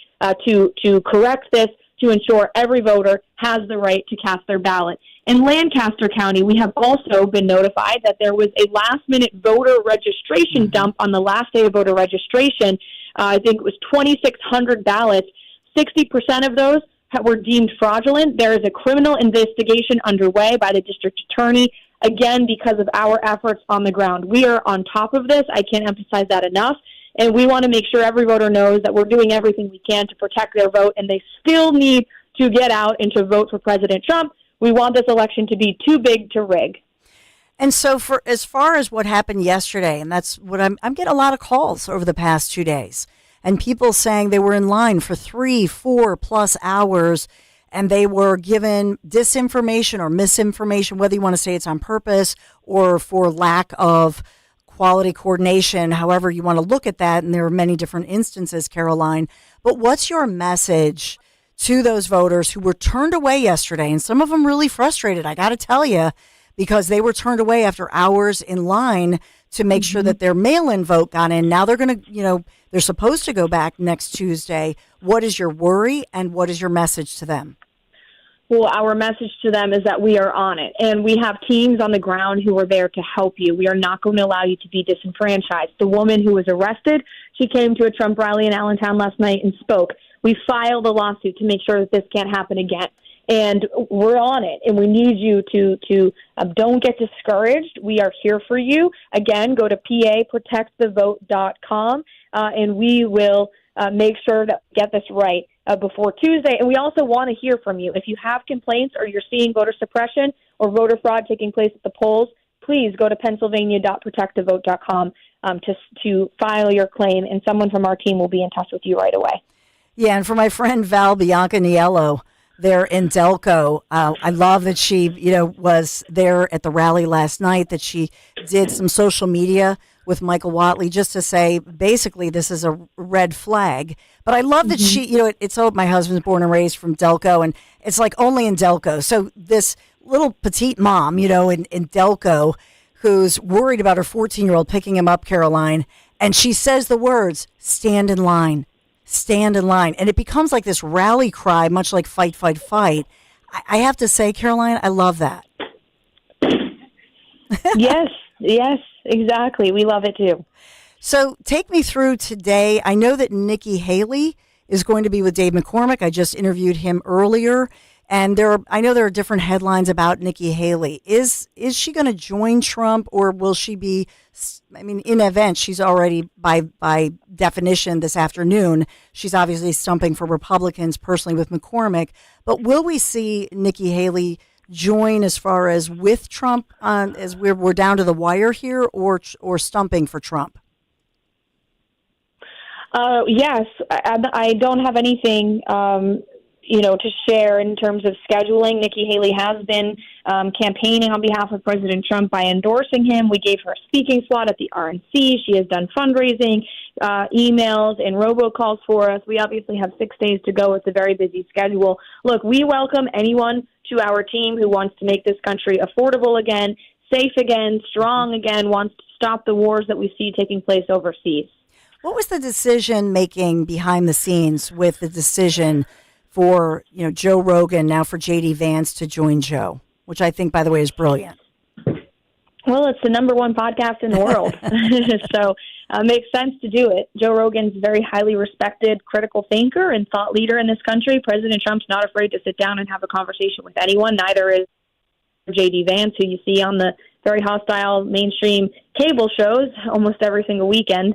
to correct this, to ensure every voter has the right to cast their ballot. In Lancaster County, we have also been notified that there was a last-minute voter registration dump on the last day of voter registration. I think it was 2,600 ballots. 60% of those were deemed fraudulent. There is a criminal investigation underway by the district attorney, again, because of our efforts on the ground. We are on top of this. I can't emphasize that enough. And we want to make sure every voter knows that we're doing everything we can to protect their vote, and they still need to get out and to vote for President Trump. We want this election to be too big to rig. And so for as far as what happened yesterday, and that's what I'm getting a lot of calls over the past 2 days, and people saying they were in line for 3-4+ hours and they were given disinformation or misinformation, whether you want to say it's on purpose or for lack of quality coordination, however you want to look at that. And there are many different instances, Caroline. But what's your message to those voters who were turned away yesterday? And some of them really frustrated, I got to tell you, because they were turned away after hours in line to make sure that their mail-in vote got in. Now they're going to, they're supposed to go back next Tuesday. What is your worry and what is your message to them? Well, our message to them is that we are on it, and we have teams on the ground who are there to help you. We are not going to allow you to be disenfranchised. The woman who was arrested, she came to a Trump rally in Allentown last night and spoke. We filed a lawsuit to make sure that this can't happen again. And we're on it, and we need you to don't get discouraged. We are here for you. Again, go to paprotectthevote.com, and we will make sure that we get this right before Tuesday. And we also want to hear from you. If you have complaints or you're seeing voter suppression or voter fraud taking place at the polls, please go to pennsylvania.protectthevote.com to file your claim, and someone from our team will be in touch with you right away. Yeah, and for my friend Val Biancaniello there in Delco, I love that she, was there at the rally last night, that she did some social media with Michael Whatley just to say, basically, this is a red flag. But I love that she, it's my husband's born and raised from Delco, and it's like only in Delco. So this little petite mom, in Delco, who's worried about her 14-year-old picking him up, Caroline, and she says the words, stand in line. Stand in line. And it becomes like this rally cry, much like fight, fight, fight. I have to say, Caroline, I love that. Yes, exactly. We love it too. So take me through today. I know that Nikki Haley is going to be with Dave McCormick. I just interviewed him earlier. And I know there are different headlines about Nikki Haley. Is she going to join Trump, or will she be, in event, she's already, by definition this afternoon, she's obviously stumping for Republicans personally with McCormick. But will we see Nikki Haley join as far as with Trump, as we're down to the wire here, or stumping for Trump? Yes, I don't have anything to share in terms of scheduling. Nikki Haley has been campaigning on behalf of President Trump by endorsing him. We gave her a speaking slot at the RNC. She has done fundraising, emails, and robocalls for us. We obviously have 6 days to go. It's a very busy schedule. Look, we welcome anyone to our team who wants to make this country affordable again, safe again, strong again, wants to stop the wars that we see taking place overseas. What was the decision making behind the scenes with the decision for Joe Rogan, now for J.D. Vance to join Joe, which I think, by the way, is brilliant? Well, it's the number one podcast in the world, so it makes sense to do it. Joe Rogan's a very highly respected critical thinker and thought leader in this country. President Trump's not afraid to sit down and have a conversation with anyone. Neither is J.D. Vance, who you see on the very hostile mainstream cable shows almost every single weekend.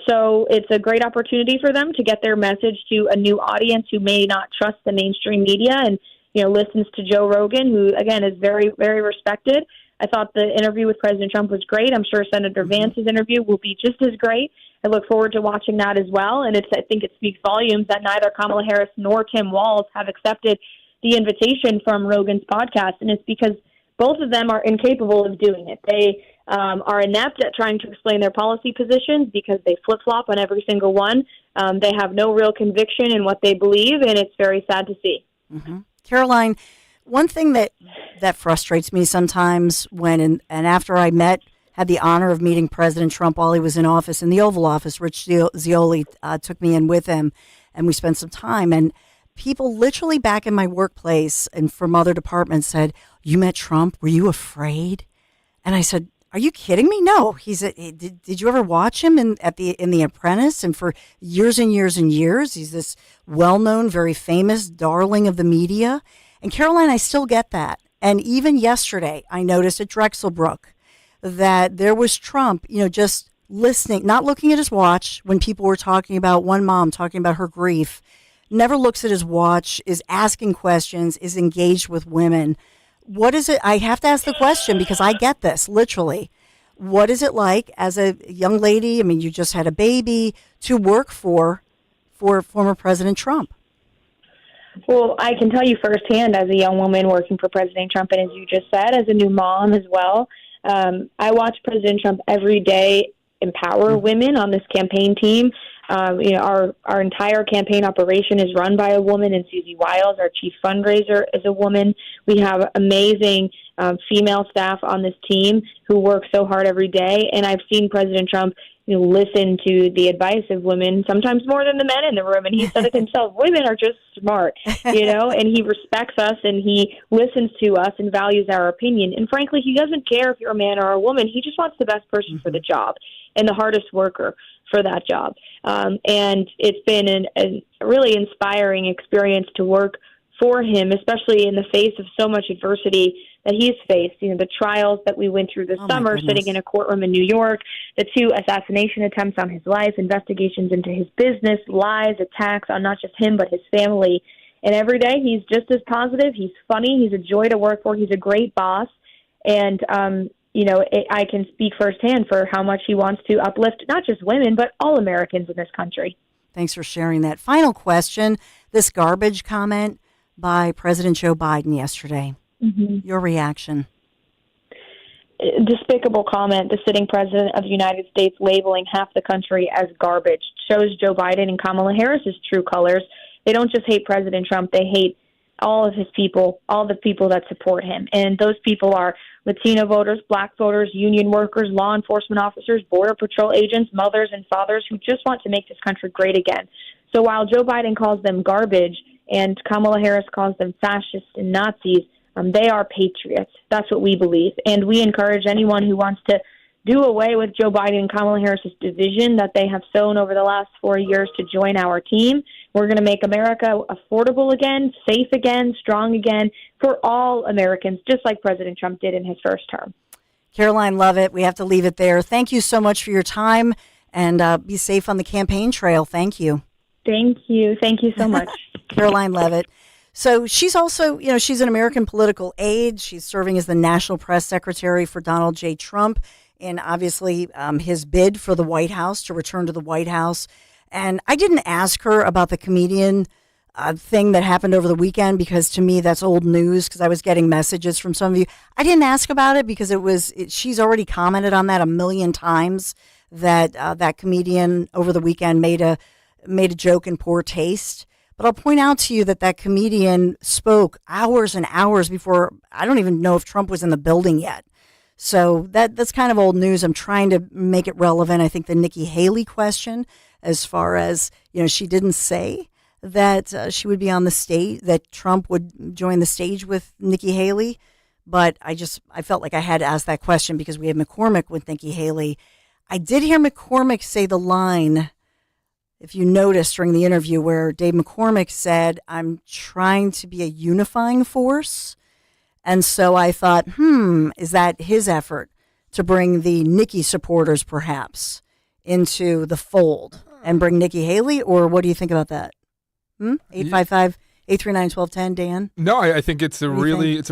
So it's a great opportunity for them to get their message to a new audience who may not trust the mainstream media and, listens to Joe Rogan, who, again, is very, very respected. I thought the interview with President Trump was great. I'm sure Senator Vance's interview will be just as great. I look forward to watching that as well. And I think it speaks volumes that neither Kamala Harris nor Tim Walz have accepted the invitation from Rogan's podcast, and it's because both of them are incapable of doing it. They are inept at trying to explain their policy positions because they flip-flop on every single one. They have no real conviction in what they believe, and it's very sad to see. Mm-hmm. Caroline, one thing that frustrates me sometimes and after I had the honor of meeting President Trump while he was in office, in the Oval Office, Rich Zeoli took me in with him, and we spent some time, and people literally back in my workplace and from other departments said, "You met Trump? Were you afraid?" And I said, "Are you kidding me? No." He said, "Did you ever watch him in The Apprentice?" And for years and years and years, he's this well-known, very famous darling of the media. And Caroline, I still get that. And even yesterday, I noticed at Drexelbrook that there was Trump, just listening, not looking at his watch when people were talking about one mom talking about her grief, never looks at his watch, is asking questions, is engaged with women. What is it? I have to ask the question because I get this, literally. What is it like as a young lady, I mean, you just had a baby, to work for former President Trump? Well, I can tell you firsthand as a young woman working for President Trump, and as you just said, as a new mom as well, I watch President Trump every day empower women on this campaign team. Our entire campaign operation is run by a woman, and Susie Wiles, our chief fundraiser, is a woman. We have amazing female staff on this team who work so hard every day, and I've seen President Trump listen to the advice of women, sometimes more than the men in the room, and he said it himself, women are just smart, and he respects us, and he listens to us and values our opinion, and frankly, he doesn't care if you're a man or a woman. He just wants the best person for the job and the hardest worker for that job. And it's been a really inspiring experience to work for him, especially in the face of so much adversity that he's faced. The trials that we went through this summer, sitting in a courtroom in New York, the 2 assassination attempts on his life, investigations into his business, lies, attacks on not just him, but his family. And every day he's just as positive. He's funny. He's a joy to work for. He's a great boss. And, I can speak firsthand for how much he wants to uplift not just women, but all Americans in this country. Thanks for sharing that. Final question, this garbage comment by President Joe Biden yesterday. Mm-hmm. Your reaction? Despicable comment, the sitting president of the United States labeling half the country as garbage shows Joe Biden and Kamala Harris's true colors. They don't just hate President Trump, they hate all of his people, all the people that support him. And those people are Latino voters, black voters, union workers, law enforcement officers, border patrol agents, mothers and fathers who just want to make this country great again. So while Joe Biden calls them garbage and Kamala Harris calls them fascists and Nazis, they are patriots. That's what we believe. And we encourage anyone who wants to do away with Joe Biden and Kamala Harris's division that they have sown over the last 4 years to join our team. We're going to make America affordable again, safe again, strong again for all Americans, just like President Trump did in his first term. Caroline, love it. We have to leave it there. Thank you so much for your time, and be safe on the campaign trail. Thank you. Thank you. Thank you so much. Caroline Levitt. So she's also, she's an American political aide. She's serving as the National Press Secretary for Donald J. Trump in obviously his bid for the White House, to return to the White House. And I didn't ask her about the comedian thing that happened over the weekend, because to me that's old news, because I was getting messages from some of you. I didn't ask about it because she's already commented on that a million times, that that comedian over the weekend made a joke in poor taste. But I'll point out to you that comedian spoke hours and hours before. I don't even know if Trump was in the building yet. So that's kind of old news. I'm trying to make it relevant. I think the Nikki Haley question, as far as, she didn't say that she would be on the stage, that Trump would join the stage with Nikki Haley. But I felt like I had to ask that question because we have McCormick with Nikki Haley. I did hear McCormick say the line, if you noticed during the interview, where Dave McCormick said, "I'm trying to be a unifying force." And so I thought, is that his effort to bring the Nikki supporters perhaps into the fold and bring Nikki Haley? Or what do you think about that? 855-839-1210, Dan? No, I think it's a really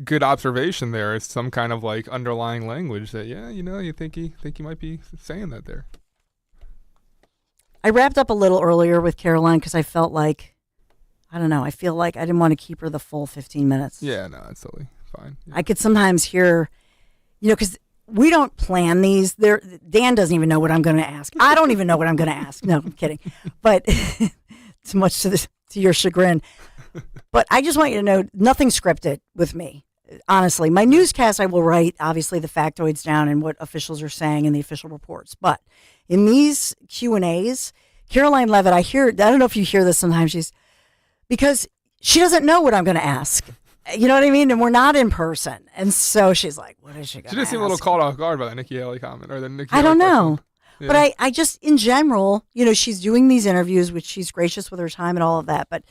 good observation there. It's some kind of like underlying language that, you think he might be saying that there. I wrapped up a little earlier with Caroline because I felt like I don't know. I feel like I didn't want to keep her the full 15 minutes. Yeah, no, that's totally fine. Yeah. I could sometimes hear, because we don't plan these. Dan doesn't even know what I'm going to ask. I don't even know what I'm going to ask. No, I'm kidding. But it's much to your chagrin. But I just want you to know, nothing scripted with me. Honestly, my newscast, I will write, obviously, the factoids down and what officials are saying in the official reports. But in these Q&As, Caroline Levitt, I don't know if you hear this sometimes, because she doesn't know what I'm going to ask. You know what I mean? And we're not in person. And so she's like, what is she going to ask? She just seemed a little caught off guard by that Nikki Haley comment. Or the Nikki I don't Haley know. Yeah. But I just, in general, she's doing these interviews, which she's gracious with her time and all of that. But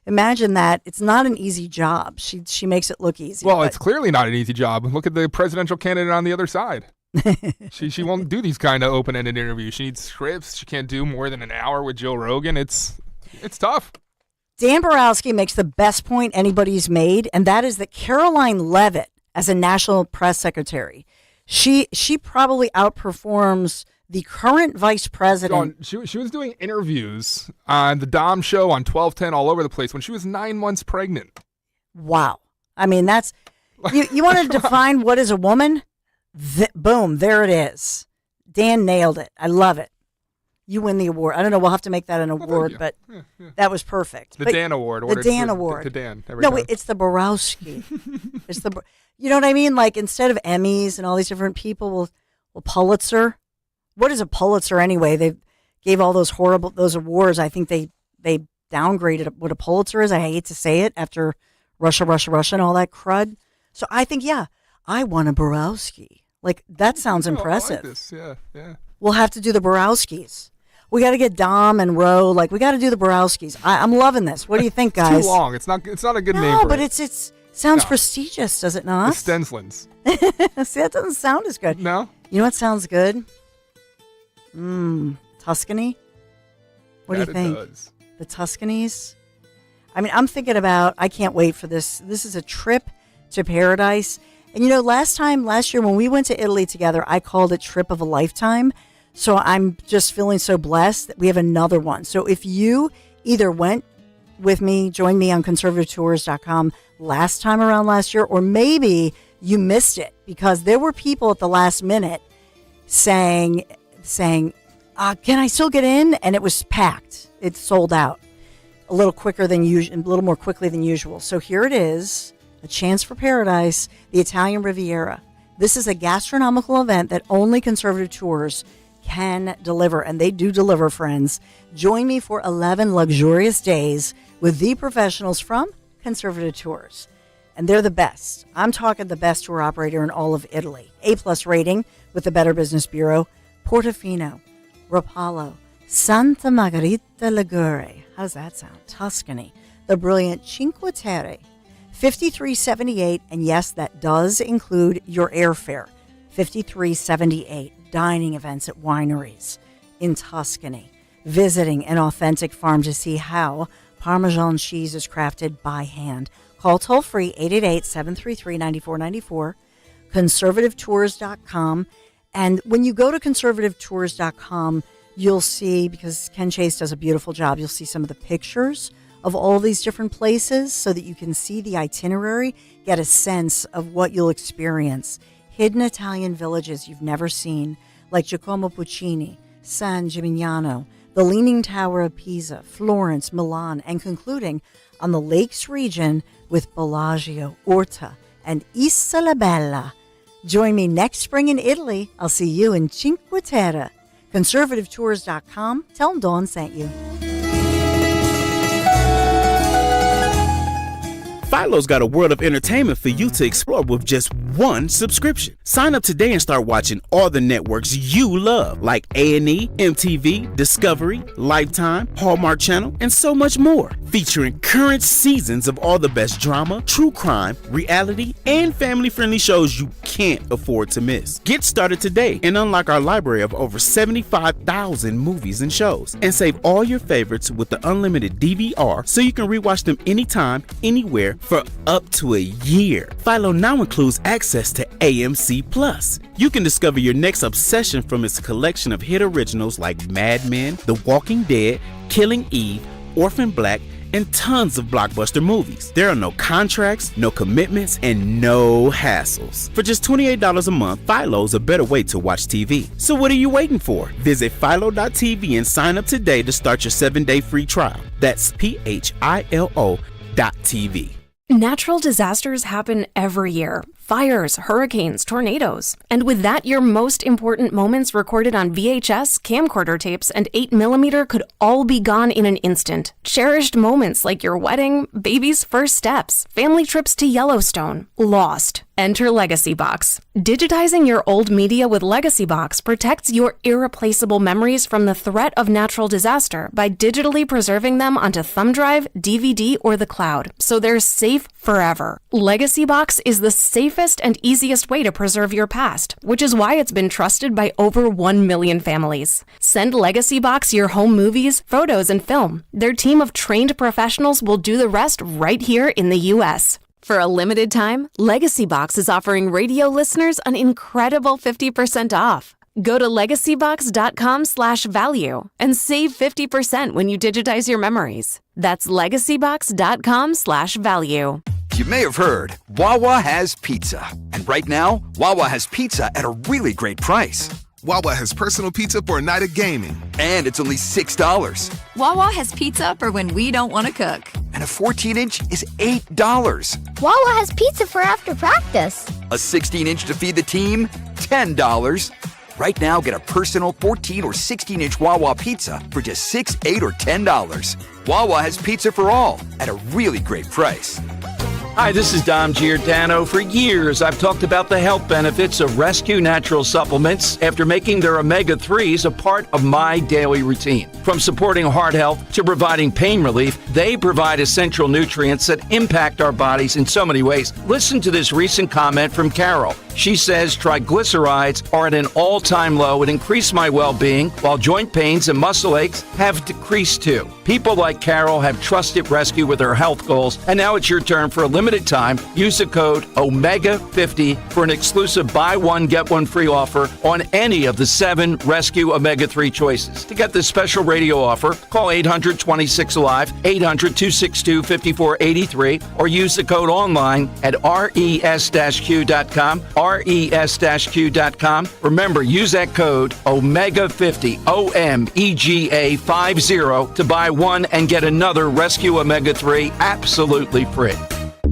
imagine that. It's not an easy job. She makes it look easy. Well, it's clearly not an easy job. Look at the presidential candidate on the other side. She won't do these kind of open-ended interviews. She needs scripts. She can't do more than an hour with Joe Rogan. It's tough. Dan Borowski makes the best point anybody's made, and that is that Caroline Levitt, as a national press secretary, she probably outperforms the current vice president. She was doing interviews on the Dom show on 1210 all over the place when she was 9 months pregnant. Wow. I mean, that's you want to define what is a woman? Boom, there it is. Dan nailed it. I love it. You win the award. I don't know. We'll have to make that an award, but that was perfect. The Dan Award. The Dan Award. To Dan. It's the Borowski. It's the. You know what I mean? Like, instead of Emmys and all these different people, well, Pulitzer. What is a Pulitzer anyway? They gave all those awards. I think they downgraded what a Pulitzer is. I hate to say it after Russia, and all that crud. So I think, I won a Borowski. Like, that sounds impressive. I like this. Yeah. We'll have to do the Borowskis. We got to get Dom and Ro. Like, we got to do the Borowskis. I'm loving this. What do you think, guys? It's too long. It's not a good name. No, but it sounds prestigious, does it not? The Stenslands. See, that doesn't sound as good. No. You know what sounds good? Tuscany. What do you think? It does. The Tuscanies. I mean, I'm thinking about. I can't wait for this. This is a trip to paradise. And last year when we went to Italy together, I called it trip of a lifetime. So I'm just feeling so blessed that we have another one. So if you either went with me, joined me on conservativetours.com last time around last year, or maybe you missed it because there were people at the last minute saying, can I still get in? And it was packed. It sold out a little more quickly than usual. So here it is, a chance for paradise, the Italian Riviera. This is a gastronomical event that only Conservative Tours can deliver, and they do deliver, friends. Join me for 11 luxurious days with the professionals from Conservative Tours. And they're the best. I'm talking the best tour operator in all of Italy. A+ rating with the Better Business Bureau. Portofino, Rapallo, Santa Margherita Ligure. How does that sound? Tuscany. The brilliant Cinque Terre. 5378, and yes, that does include your airfare. 5378. Dining events at wineries in Tuscany, visiting an authentic farm to see how Parmesan cheese is crafted by hand. Call toll-free 888-733-9494, conservativetours.com. And when you go to conservativetours.com, you'll see, because Ken Chase does a beautiful job, you'll see some of the pictures of all these different places so that you can see the itinerary, get a sense of what you'll experience. Hidden Italian villages you've never seen, like Giacomo Puccini, San Gimignano, the Leaning Tower of Pisa, Florence, Milan, and concluding on the Lakes region with Bellagio, Orta, and Isola Bella. Join me next spring in Italy. I'll see you in Cinque Terre. Conservativetours.com. Tell them Dawn sent you. Philo's got a world of entertainment for you to explore with just one subscription. Sign up today and start watching all the networks you love, like A&E, MTV, Discovery, Lifetime, Hallmark Channel, and so much more. Featuring current seasons of all the best drama, true crime, reality, and family-friendly shows you can't afford to miss. Get started today and unlock our library of over 75,000 movies and shows. And save all your favorites with the unlimited DVR so you can rewatch them anytime, anywhere, for up to a year. Philo now includes access to AMC+. You can discover your next obsession from its collection of hit originals like Mad Men, The Walking Dead, Killing Eve, Orphan Black, and tons of blockbuster movies. There are no contracts, no commitments, and no hassles. For just $28 a month, Philo's a better way to watch TV. So what are you waiting for? Visit Philo.tv and sign up today to start your 7-day free trial. That's PHILO.tv. Natural disasters happen every year. Fires, hurricanes, tornadoes. And with that, your most important moments recorded on VHS, camcorder tapes, and 8mm could all be gone in an instant. Cherished moments like your wedding, baby's first steps, family trips to Yellowstone. Lost. Enter Legacy Box. Digitizing your old media with Legacy Box protects your irreplaceable memories from the threat of natural disaster by digitally preserving them onto thumb drive, DVD, or the cloud, so they're safe forever. Legacy Box is the safest and easiest way to preserve your past, which is why it's been trusted by over 1 million families. Send Legacy Box your home movies, photos, and film. Their team of trained professionals will do the rest right here in the U.S. For a limited time, Legacy Box is offering radio listeners an incredible 50% off. Go to legacybox.com/value and save 50% when you digitize your memories. That's legacybox.com/value. You may have heard, Wawa has pizza. And right now, Wawa has pizza at a really great price. Wawa has personal pizza for a night of gaming. And it's only $6. Wawa has pizza for when we don't want to cook. And a 14-inch is $8. Wawa has pizza for after practice. A 16-inch to feed the team, $10. Right now, get a personal 14 or 16-inch Wawa pizza for just $6, $8, or $10. Wawa has pizza for all at a really great price. Hi, this is Dom Giordano. For years, I've talked about the health benefits of Rescue Natural Supplements after making their omega-3s a part of my daily routine. From supporting heart health to providing pain relief, they provide essential nutrients that impact our bodies in so many ways. Listen to this recent comment from Carol. She says triglycerides are at an all-time low and increase my well-being, while joint pains and muscle aches have decreased too. People like Carol have trusted Rescue with their health goals, and now it's your turn. For a limited time, use the code OMEGA50 for an exclusive buy one, get one free offer on any of the 7 Rescue Omega-3 choices. To get this special radio offer, call 800-26-ALIVE, 800-262-5483, or use the code online at res-q.com, res-q.com. Remember, use that code OMEGA50, OMEGA50, to buy one and get another Rescue Omega-3 absolutely free.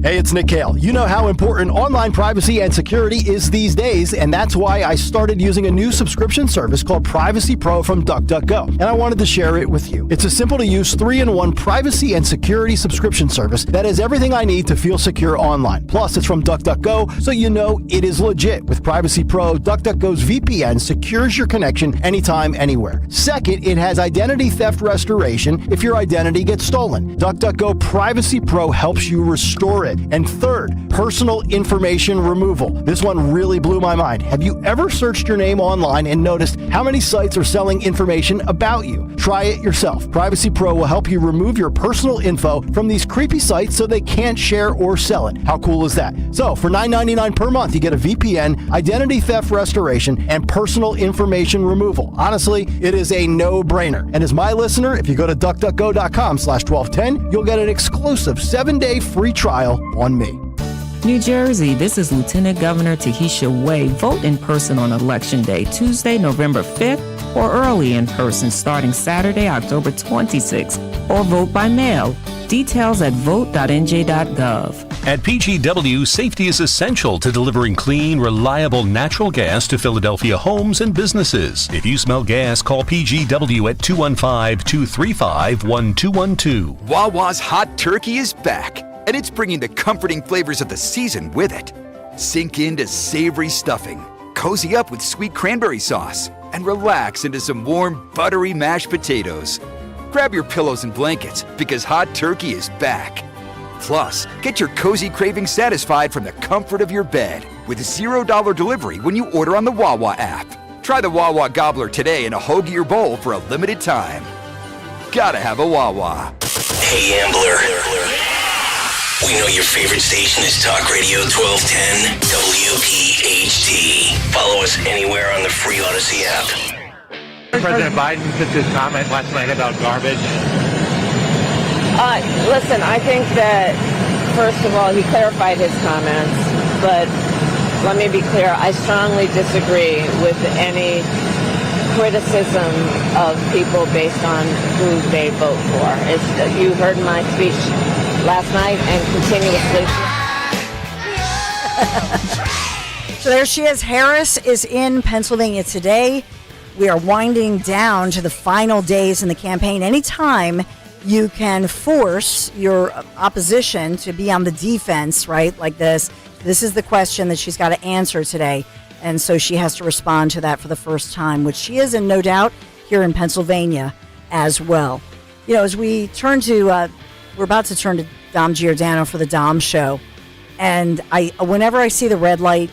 Hey, it's Nick Cale. You know how important online privacy and security is these days, and that's why I started using a new subscription service called Privacy Pro from DuckDuckGo, and I wanted to share it with you. It's a simple-to-use 3-in-1 privacy and security subscription service that has everything I need to feel secure online. Plus, it's from DuckDuckGo, so you know it is legit. With Privacy Pro, DuckDuckGo's VPN secures your connection anytime, anywhere. Second, it has identity theft restoration if your identity gets stolen. DuckDuckGo Privacy Pro helps you restore it. And third, personal information removal. This one really blew my mind. Have you ever searched your name online and noticed how many sites are selling information about you? Try it yourself. Privacy Pro will help you remove your personal info from these creepy sites so they can't share or sell it. How cool is that? So for $9.99 per month, you get a VPN, identity theft restoration, and personal information removal. Honestly, it is a no-brainer. And as my listener, if you go to duckduckgo.com/1210, you'll get an exclusive 7-day free trial on me. New Jersey, this is Lieutenant Governor Tahisha Way. Vote in person on Election Day, Tuesday, November 5th, or early in person starting Saturday, October 26th, or vote by mail. Details at vote.nj.gov. At PGW, safety is essential to delivering clean, reliable natural gas to Philadelphia homes and businesses. If you smell gas, call PGW at 215-235-1212. Wawa's hot turkey is back, and it's bringing the comforting flavors of the season with it. Sink into savory stuffing, cozy up with sweet cranberry sauce, and relax into some warm, buttery mashed potatoes. Grab your pillows and blankets, because hot turkey is back. Plus, get your cozy cravings satisfied from the comfort of your bed with $0 delivery when you order on the Wawa app. Try the Wawa Gobbler today in a hoagie or bowl for a limited time. Gotta have a Wawa. Hey, Ambler. We know your favorite station is Talk Radio 1210 WPHT. Follow us anywhere on the free Odyssey app. President Biden took his comment last night about garbage. Listen, I think that, first of all, he clarified his comments, but let me be clear. I strongly disagree with any criticism of people based on who they vote for. You heard my speech last night and continuously. So there she is. Harris is in Pennsylvania today. We are winding down to the final days in the campaign. Anytime you can force your opposition to be on the defense, right, like this is the question that she's got to answer today. And so she has to respond to that for the first time, which she is, and no doubt here in Pennsylvania as well. You know, as we turn to, we're about to turn to Dom Giordano for the Dom Show. And whenever I see the red lights,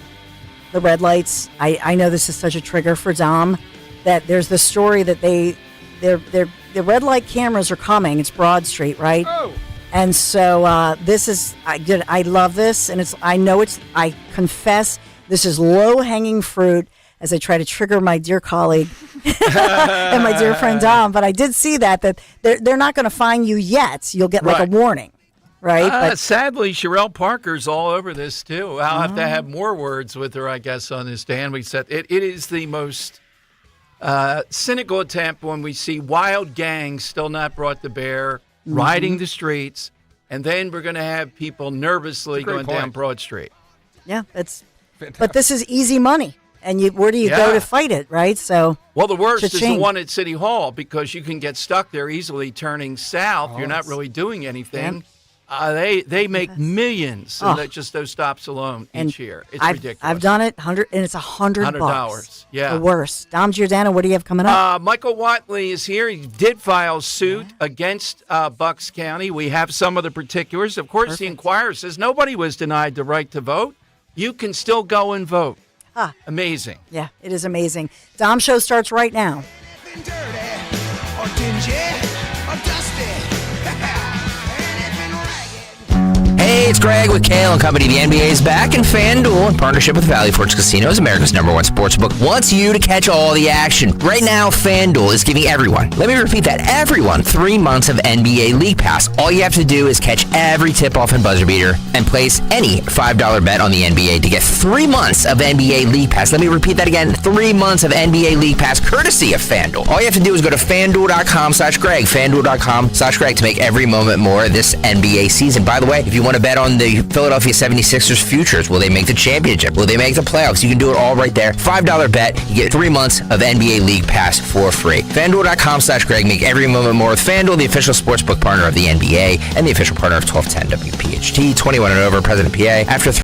I know this is such a trigger for Dom, that there's the story that the red light cameras are coming. It's Broad Street, right? Oh. And so this is, I love this, and I confess, this is low-hanging fruit as I try to trigger my dear colleague and my dear friend Dom. But I did see that they're not going to fine you yet. You'll get like a warning, right? But sadly, Sherelle Parker's all over this, too. I'll have to have more words with her, I guess, on this, Dan. We said it is the most cynical attempt when we see wild gangs still not brought to bear, riding the streets, and then we're going to have people nervously going down Broad Street. Yeah, but this is easy money, and where do you go to fight it, right? So, well, the worst is the one at City Hall, because you can get stuck there easily turning south. You're not really doing anything. Yeah. They make millions in just those stops alone each year. It's ridiculous. I've done it, and it's $100. Yeah, the worst. Dom Giordano, what do you have coming up? Michael Watley is here. He did file suit against Bucks County. We have some of the particulars. Of course, the Inquirer says nobody was denied the right to vote. You can still go and vote. Amazing. Yeah, it is amazing. Dom Show starts right now. Hey, it's Greg with Kale and Company. The NBA is back, and FanDuel, in partnership with Valley Forge Casinos, America's #1 sportsbook, wants you to catch all the action. Right now, FanDuel is giving everyone, let me repeat that, everyone, 3 months of NBA League Pass. All you have to do is catch every tip-off and buzzer beater and place any $5 bet on the NBA to get 3 months of NBA League Pass. Let me repeat that again, 3 months of NBA League Pass, courtesy of FanDuel. All you have to do is go to FanDuel.com/Greg, FanDuel.com/Greg to make every moment more this NBA season. By the way, if you want to bet on the Philadelphia 76ers futures, will they make the championship? Will they make the playoffs? You can do it all right there. $5 bet. You get 3 months of NBA League Pass for free. FanDuel.com/Greg. Make every moment more with FanDuel, the official sportsbook partner of the NBA and the official partner of 1210 WPHT. 21 and over, President PA. After